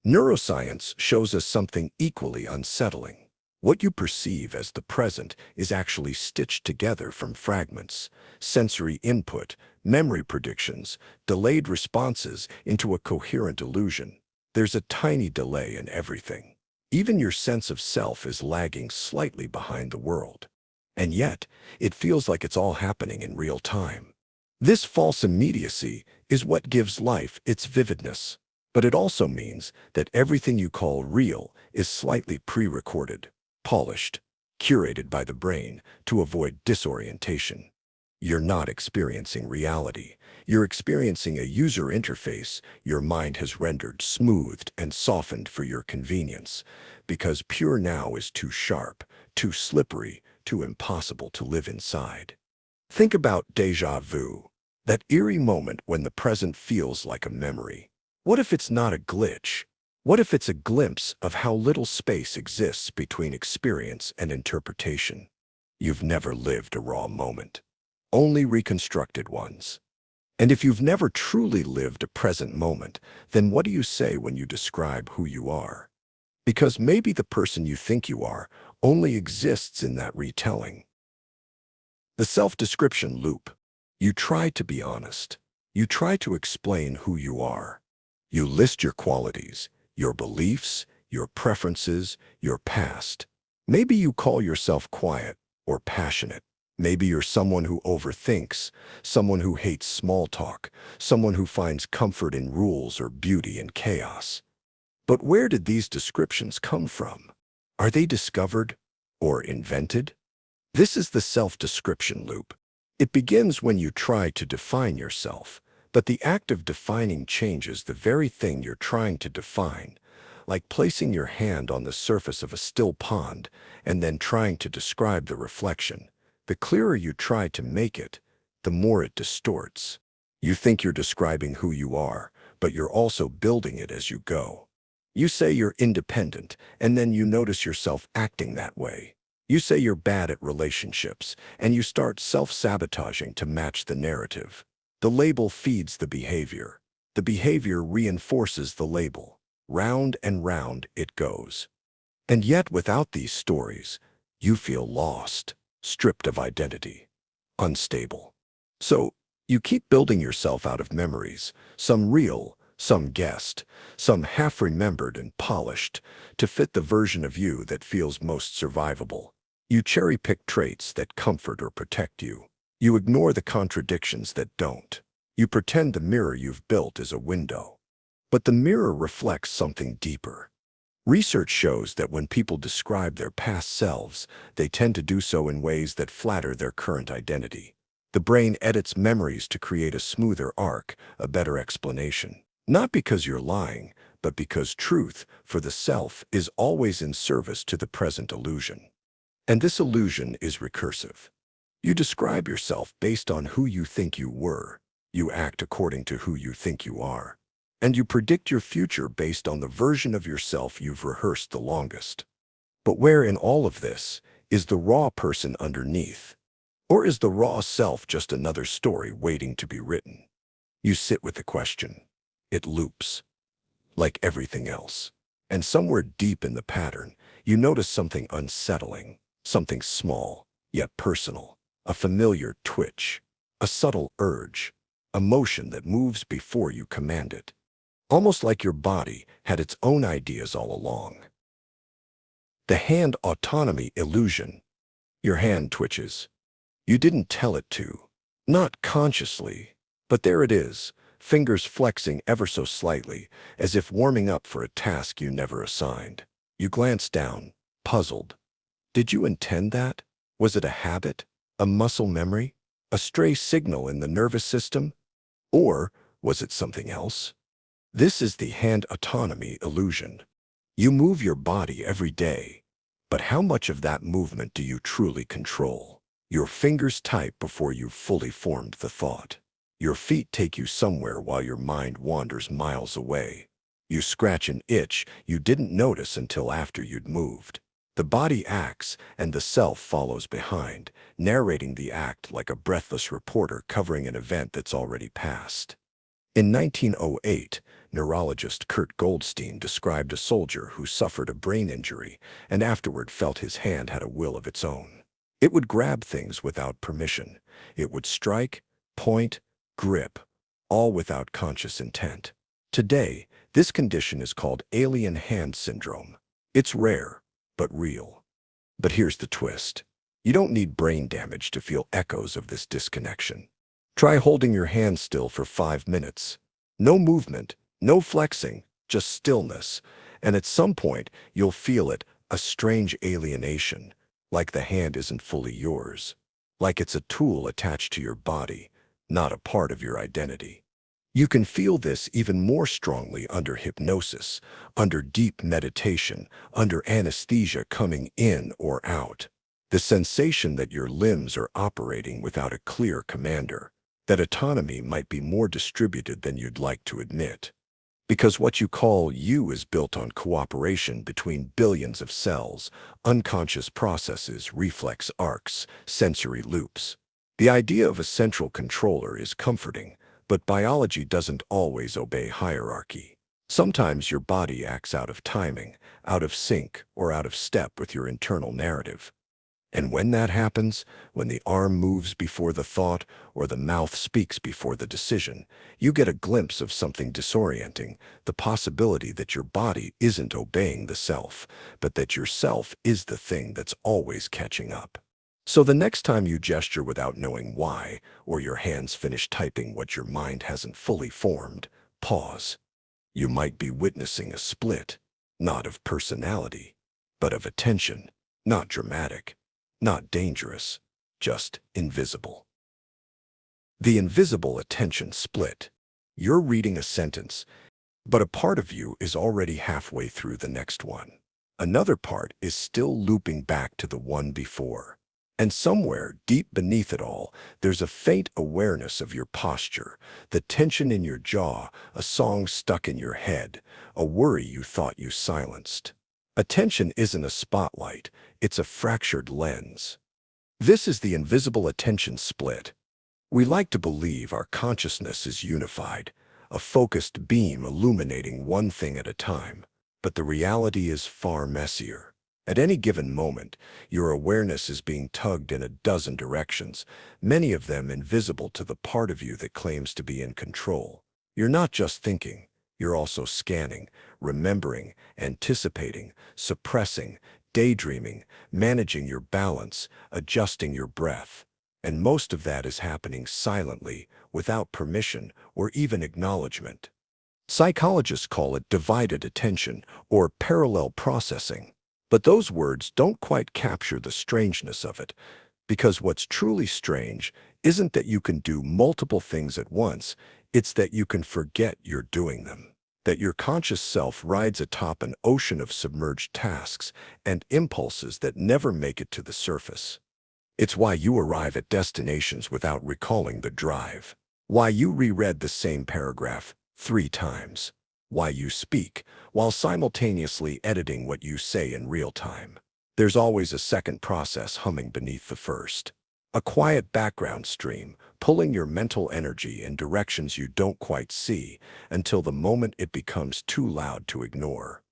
Neuroscience shows us something equally unsettling. What you perceive as the present is actually stitched together from fragments, sensory input, memory predictions, delayed responses into a coherent illusion. There's a tiny delay in everything. Even your sense of self is lagging slightly behind the world. And yet, it feels like it's all happening in real time. This false immediacy is what gives life its vividness. But it also means that everything you call real is slightly pre-recorded, polished, curated by the brain to avoid disorientation. You're not experiencing reality. You're experiencing a user interface your mind has rendered smoothed and softened for your convenience, because pure now is too sharp, too slippery, too impossible to live inside. Think about déjà vu, that eerie moment when the present feels like a memory. What if it's not a glitch? What if it's a glimpse of how little space exists between experience and interpretation? You've never lived a raw moment, only reconstructed ones. And if you've never truly lived a present moment, then what do you say when you describe who you are? Because maybe the person you think you are only exists in that retelling. The self-description loop. You try to be honest. You try to explain who you are. You list your qualities, your beliefs, your preferences, your past. Maybe you call yourself quiet or passionate. Maybe you're someone who overthinks, someone who hates small talk, someone who finds comfort in rules or beauty in chaos. But where did these descriptions come from? Are they discovered or invented? This is the self-description loop. It begins when you try to define yourself, but the act of defining changes the very thing you're trying to define, like placing your hand on the surface of a still pond and then trying to describe the reflection. The clearer you try to make it, the more it distorts. You think you're describing who you are, but you're also building it as you go. You say you're independent, and then you notice yourself acting that way. You say you're bad at relationships, and you start self-sabotaging to match the narrative. The label feeds the behavior. The behavior reinforces the label. Round and round it goes. And yet, without these stories, you feel lost, stripped of identity, unstable. So, you keep building yourself out of memories, some real, some guessed, some half-remembered and polished, to fit the version of you that feels most survivable. You cherry-pick traits that comfort or protect you. You ignore the contradictions that don't. You pretend the mirror you've built is a window. But the mirror reflects something deeper. Research shows that when people describe their past selves, they tend to do so in ways that flatter their current identity. The brain edits memories to create a smoother arc, a better explanation. Not because you're lying, but because truth, for the self, is always in service to the present illusion. And this illusion is recursive. You describe yourself based on who you think you were. You act according to who you think you are. And you predict your future based on the version of yourself you've rehearsed the longest. But where in all of this is the raw person underneath? Or is the raw self just another story waiting to be written? You sit with the question. It loops, like everything else. And somewhere deep in the pattern, you notice something unsettling. Something small, yet personal. A familiar twitch. A subtle urge. A motion that moves before you command it. Almost like your body had its own ideas all along. The hand autonomy illusion. Your hand twitches. You didn't tell it to. Not consciously. But there it is, fingers flexing ever so slightly, as if warming up for a task you never assigned. You glance down, puzzled. Did you intend that? Was it a habit? A muscle memory? A stray signal in the nervous system? Or was it something else? This is the hand autonomy illusion. You move your body every day, but how much of that movement do you truly control? Your fingers type before you've fully formed the thought. Your feet take you somewhere while your mind wanders miles away. You scratch an itch you didn't notice until after you'd moved. The body acts, and the self follows behind, narrating the act like a breathless reporter covering an event that's already passed. In 1908, neurologist Kurt Goldstein described a soldier who suffered a brain injury and afterward felt his hand had a will of its own. It would grab things without permission. It would strike, point, grip, all without conscious intent. Today, this condition is called alien hand syndrome. It's rare, but real. But here's the twist. You don't need brain damage to feel echoes of this disconnection. Try holding your hand still for 5 minutes. No movement, no flexing, just stillness. And at some point, you'll feel it, a strange alienation, like the hand isn't fully yours, like it's a tool attached to your body, not a part of your identity. You can feel this even more strongly under hypnosis, under deep meditation, under anesthesia coming in or out. The sensation that your limbs are operating without a clear commander, that autonomy might be more distributed than you'd like to admit. Because what you call you is built on cooperation between billions of cells, unconscious processes, reflex arcs, sensory loops. The idea of a central controller is comforting, but biology doesn't always obey hierarchy. Sometimes your body acts out of timing, out of sync, or out of step with your internal narrative. And when that happens, when the arm moves before the thought or the mouth speaks before the decision, you get a glimpse of something disorienting, the possibility that your body isn't obeying the self, but that your self is the thing that's always catching up. So the next time you gesture without knowing why, or your hands finish typing what your mind hasn't fully formed, pause. You might be witnessing a split, not of personality, but of attention, not dramatic. Not dangerous, just invisible. The invisible attention split. You're reading a sentence, but a part of you is already halfway through the next one. Another part is still looping back to the one before. And somewhere deep beneath it all, there's a faint awareness of your posture, the tension in your jaw, a song stuck in your head, a worry you thought you silenced. Attention isn't a spotlight, it's a fractured lens. This is the invisible attention split. We like to believe our consciousness is unified, a focused beam illuminating one thing at a time. But the reality is far messier. At any given moment, your awareness is being tugged in a dozen directions, many of them invisible to the part of you that claims to be in control. You're not just thinking, you're also scanning, remembering, anticipating, suppressing, daydreaming, managing your balance, adjusting your breath. And most of that is happening silently, without permission or even acknowledgement. Psychologists call it divided attention or parallel processing. But those words don't quite capture the strangeness of it, because what's truly strange isn't that you can do multiple things at once, it's that you can forget you're doing them. That your conscious self rides atop an ocean of submerged tasks and impulses that never make it to the surface. It's why you arrive at destinations without recalling the drive. Why you reread the same paragraph 3 times. Why you speak while simultaneously editing what you say in real time. There's always a second process humming beneath the first. A quiet background stream, pulling your mental energy in directions you don't quite see until the moment it becomes too loud to ignore.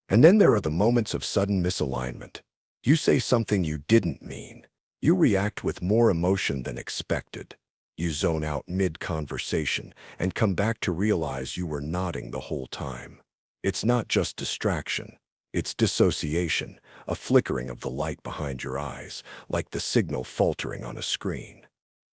And then there are the moments of sudden misalignment. You say something you didn't mean. You react with more emotion than expected. You zone out mid-conversation and come back to realize you were nodding the whole time. It's not just distraction. It's dissociation, a flickering of the light behind your eyes, like the signal faltering on a screen.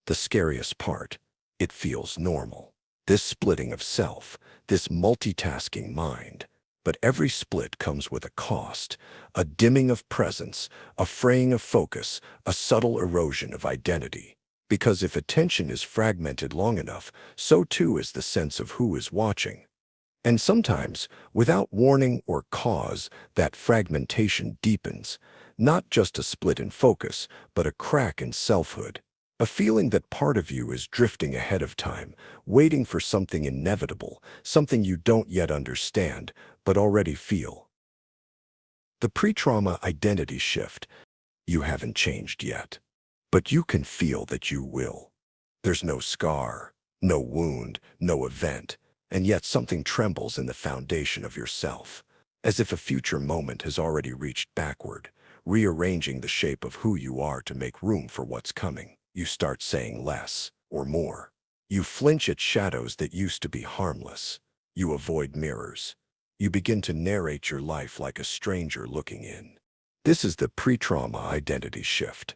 The scariest part, it feels normal. This splitting of self, this multitasking mind. But every split comes with a cost, a dimming of presence, a fraying of focus, a subtle erosion of identity. Because if attention is fragmented long enough, so too is the sense of who is watching. And sometimes, without warning or cause, that fragmentation deepens, not just a split in focus, but a crack in selfhood. A feeling that part of you is drifting ahead of time, waiting for something inevitable, something you don't yet understand, but already feel. The pre-trauma identity shift. You haven't changed yet, but you can feel that you will. There's no scar, no wound, no event, and yet something trembles in the foundation of yourself, as if a future moment has already reached backward, rearranging the shape of who you are to make room for what's coming. You start saying less or more. You flinch at shadows that used to be harmless. You avoid mirrors. You begin to narrate your life like a stranger looking in. This is the pre-trauma identity shift.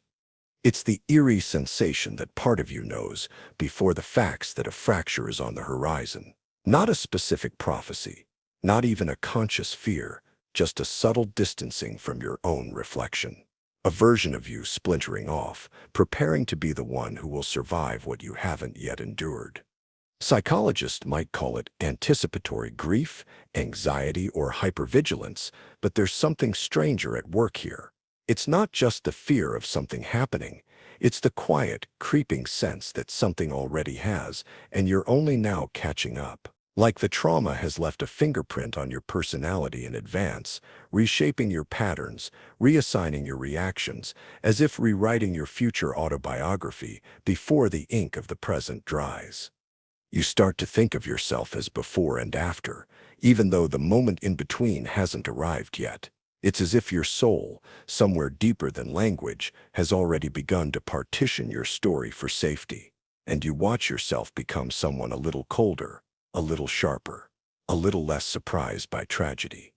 It's the eerie sensation that part of you knows before the facts that a fracture is on the horizon. Not a specific prophecy, not even a conscious fear, just a subtle distancing from your own reflection. A version of you splintering off, preparing to be the one who will survive what you haven't yet endured. Psychologists might call it anticipatory grief, anxiety, or hypervigilance, but there's something stranger at work here. It's not just the fear of something happening. It's the quiet, creeping sense that something already has, and you're only now catching up. Like the trauma has left a fingerprint on your personality in advance, reshaping your patterns, reassigning your reactions, as if rewriting your future autobiography before the ink of the present dries. You start to think of yourself as before and after, even though the moment in between hasn't arrived yet. It's as if your soul, somewhere deeper than language, has already begun to partition your story for safety. And you watch yourself become someone a little colder, a little sharper, a little less surprised by tragedy.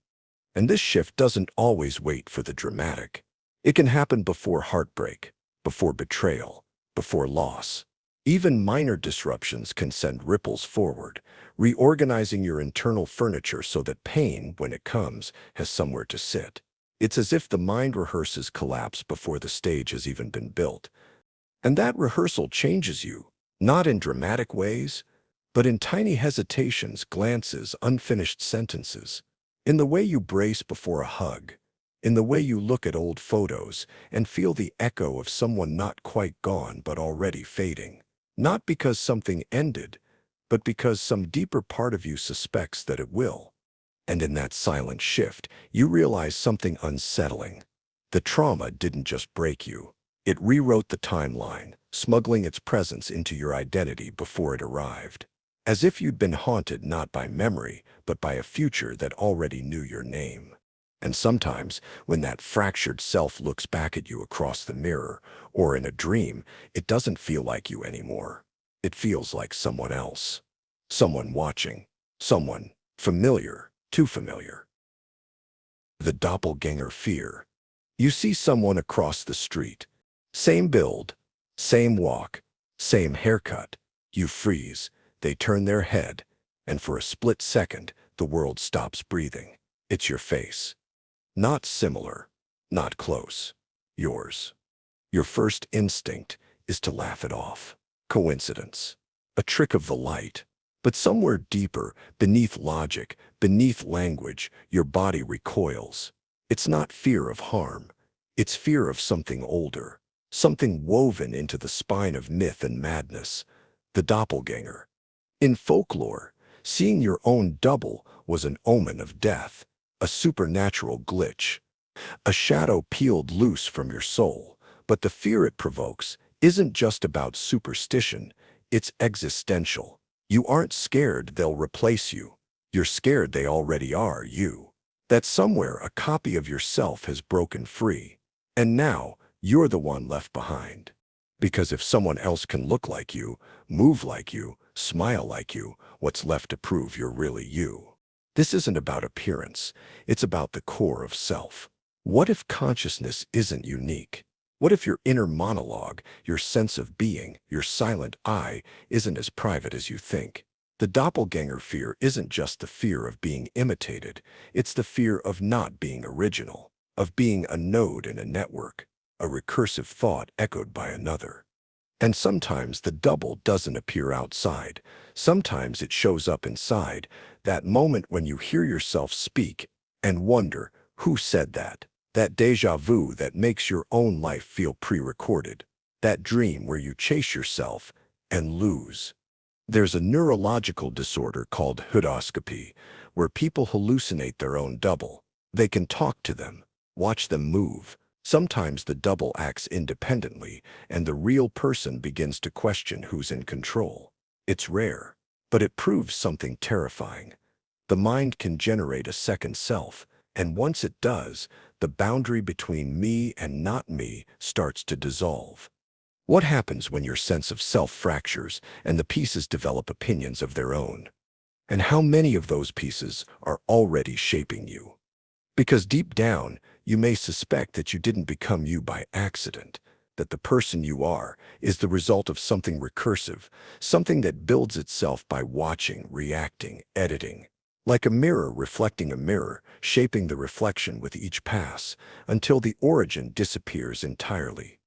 And this shift doesn't always wait for the dramatic. It can happen before heartbreak, before betrayal, before loss. Even minor disruptions can send ripples forward, reorganizing your internal furniture so that pain, when it comes, has somewhere to sit. It's as if the mind rehearses collapse before the stage has even been built. And that rehearsal changes you, not in dramatic ways, but in tiny hesitations, glances, unfinished sentences. In the way you brace before a hug, in the way you look at old photos and feel the echo of someone not quite gone but already fading. Not because something ended, but because some deeper part of you suspects that it will. And in that silent shift, you realize something unsettling. The trauma didn't just break you. It rewrote the timeline, smuggling its presence into your identity before it arrived. As if you'd been haunted not by memory, but by a future that already knew your name. And sometimes, when that fractured self looks back at you across the mirror, or in a dream, it doesn't feel like you anymore. It feels like someone else. Someone watching. Someone familiar, too familiar. The Dopplegänger Fear. You see someone across the street. Same build, same walk, same haircut. You freeze. They turn their head, and for a split second, the world stops breathing. It's your face. Not similar, not close. Yours. Your first instinct is to laugh it off. Coincidence. A trick of the light. But somewhere deeper, beneath logic, beneath language, your body recoils. It's not fear of harm. It's fear of something older. Something woven into the spine of myth and madness. The doppelganger. In folklore, seeing your own double was an omen of death, a supernatural glitch, a shadow peeled loose from your soul. But the fear it provokes isn't just about superstition, it's existential. You aren't scared they'll replace you. You're scared they already are you. That somewhere a copy of yourself has broken free. And now, you're the one left behind. Because if someone else can look like you, move like you, smile like you, what's left to prove you're really you? This isn't about appearance. It's about the core of self. What if consciousness isn't unique? What if your inner monologue, your sense of being, your silent I, isn't as private as you think? The doppelganger fear isn't just the fear of being imitated. It's the fear of not being original, of being a node in a network, a recursive thought echoed by another. And sometimes the double doesn't appear outside. Sometimes it shows up inside, that moment when you hear yourself speak and wonder, who said that? That déjà vu that makes your own life feel pre-recorded. That dream where you chase yourself and lose. There's a neurological disorder called hoodoscopy, where people hallucinate their own double. They can talk to them, watch them move. Sometimes the double acts independently, and the real person begins to question who's in control. It's rare, but it proves something terrifying. The mind can generate a second self, and once it does, the boundary between me and not me starts to dissolve. What happens when your sense of self fractures and the pieces develop opinions of their own? And how many of those pieces are already shaping you? Because deep down, you may suspect that you didn't become you by accident, that the person you are is the result of something recursive, something that builds itself by watching, reacting, editing. Like a mirror reflecting a mirror, shaping the reflection with each pass, until the origin disappears entirely.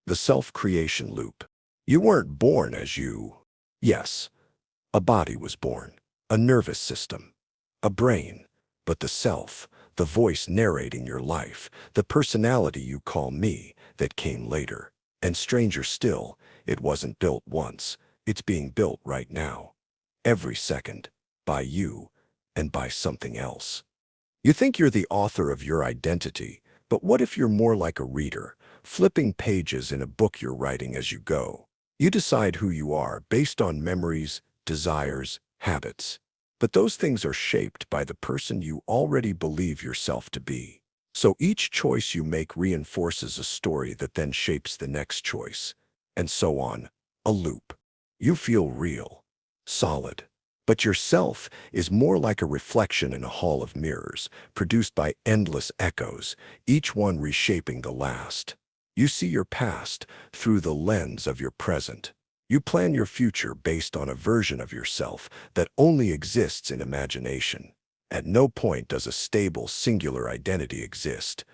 The self-creation loop. You weren't born as you. Yes, a body was born, a nervous system, a brain, but the self, the voice narrating your life, the personality you call me, that came later. And stranger still, it wasn't built once, it's being built right now. Every second, by you, and by something else. You think you're the author of your identity, but what if you're more like a reader, flipping pages in a book you're writing as you go? You decide who you are based on memories, desires, habits. But those things are shaped by the person you already believe yourself to be. So each choice you make reinforces a story that then shapes the next choice. And so on, a loop. You feel real, solid. But yourself is more like a reflection in a hall of mirrors, produced by endless echoes, each one reshaping the last. You see your past through the lens of your present. You plan your future based on a version of yourself that only exists in imagination. At no point does a stable, singular identity exist.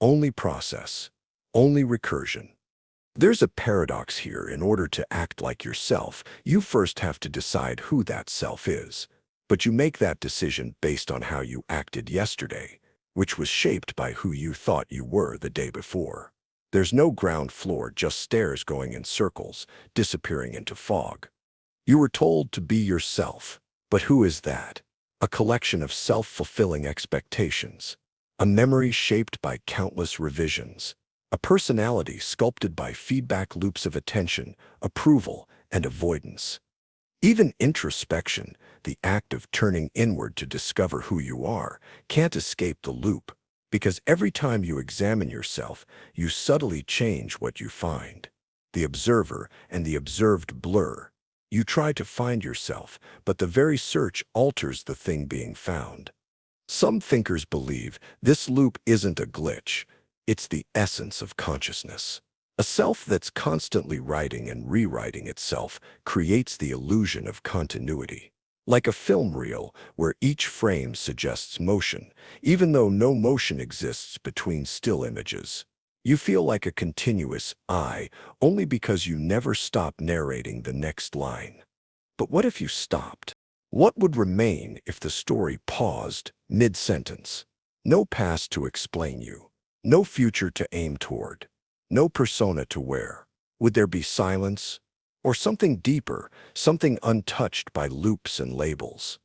Only process, only recursion. There's a paradox here. In order to act like yourself, you first have to decide who that self is. But you make that decision based on how you acted yesterday, which was shaped by who you thought you were the day before. There's no ground floor, just stairs going in circles, disappearing into fog. You were told to be yourself, but who is that? A collection of self-fulfilling expectations, a memory shaped by countless revisions, a personality sculpted by feedback loops of attention, approval, and avoidance. Even introspection, the act of turning inward to discover who you are, can't escape the loop. Because every time you examine yourself, you subtly change what you find. The observer and the observed blur. You try to find yourself, but the very search alters the thing being found. Some thinkers believe this loop isn't a glitch. It's the essence of consciousness. A self that's constantly writing and rewriting itself creates the illusion of continuity. Like a film reel where each frame suggests motion, even though no motion exists between still images. You feel like a continuous I only because you never stop narrating the next line. But what if you stopped? What would remain if the story paused mid-sentence? No past to explain you, no future to aim toward, no persona to wear. Would there be silence? Or something deeper, something untouched by loops and labels?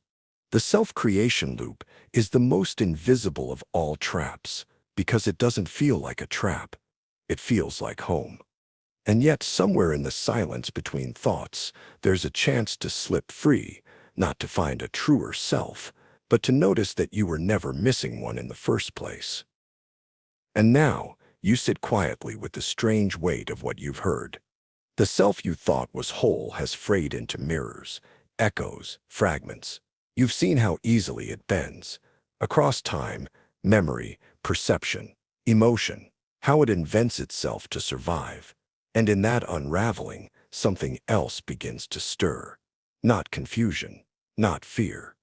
The self-creation loop is the most invisible of all traps, because it doesn't feel like a trap. It feels like home. And yet somewhere in the silence between thoughts, there's a chance to slip free, not to find a truer self, but to notice that you were never missing one in the first place. And now, You sit quietly with the strange weight of what you've heard. The self you thought was whole has frayed into mirrors, echoes, fragments. You've seen how easily it bends. Across time, memory, perception, emotion, how it invents itself to survive. And in that unraveling, something else begins to stir. Not confusion, not fear.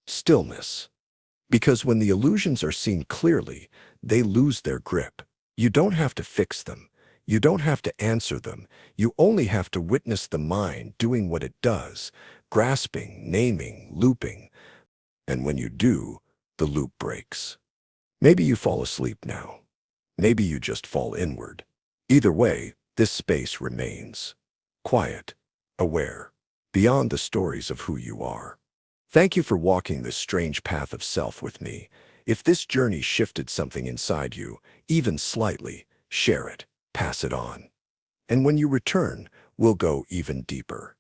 Stillness. Because when the illusions are seen clearly, they lose their grip. You don't have to fix them. You don't have to answer them. You only have to witness the mind doing what it does, grasping, naming, looping. And when you do, the loop breaks. Maybe you fall asleep now. Maybe you just fall inward. Either way, this space remains. Quiet, aware, beyond the stories of who you are. Thank you for walking this strange path of self with me. If this journey shifted something inside you, even slightly, share it, pass it on. And when you return, we'll go even deeper.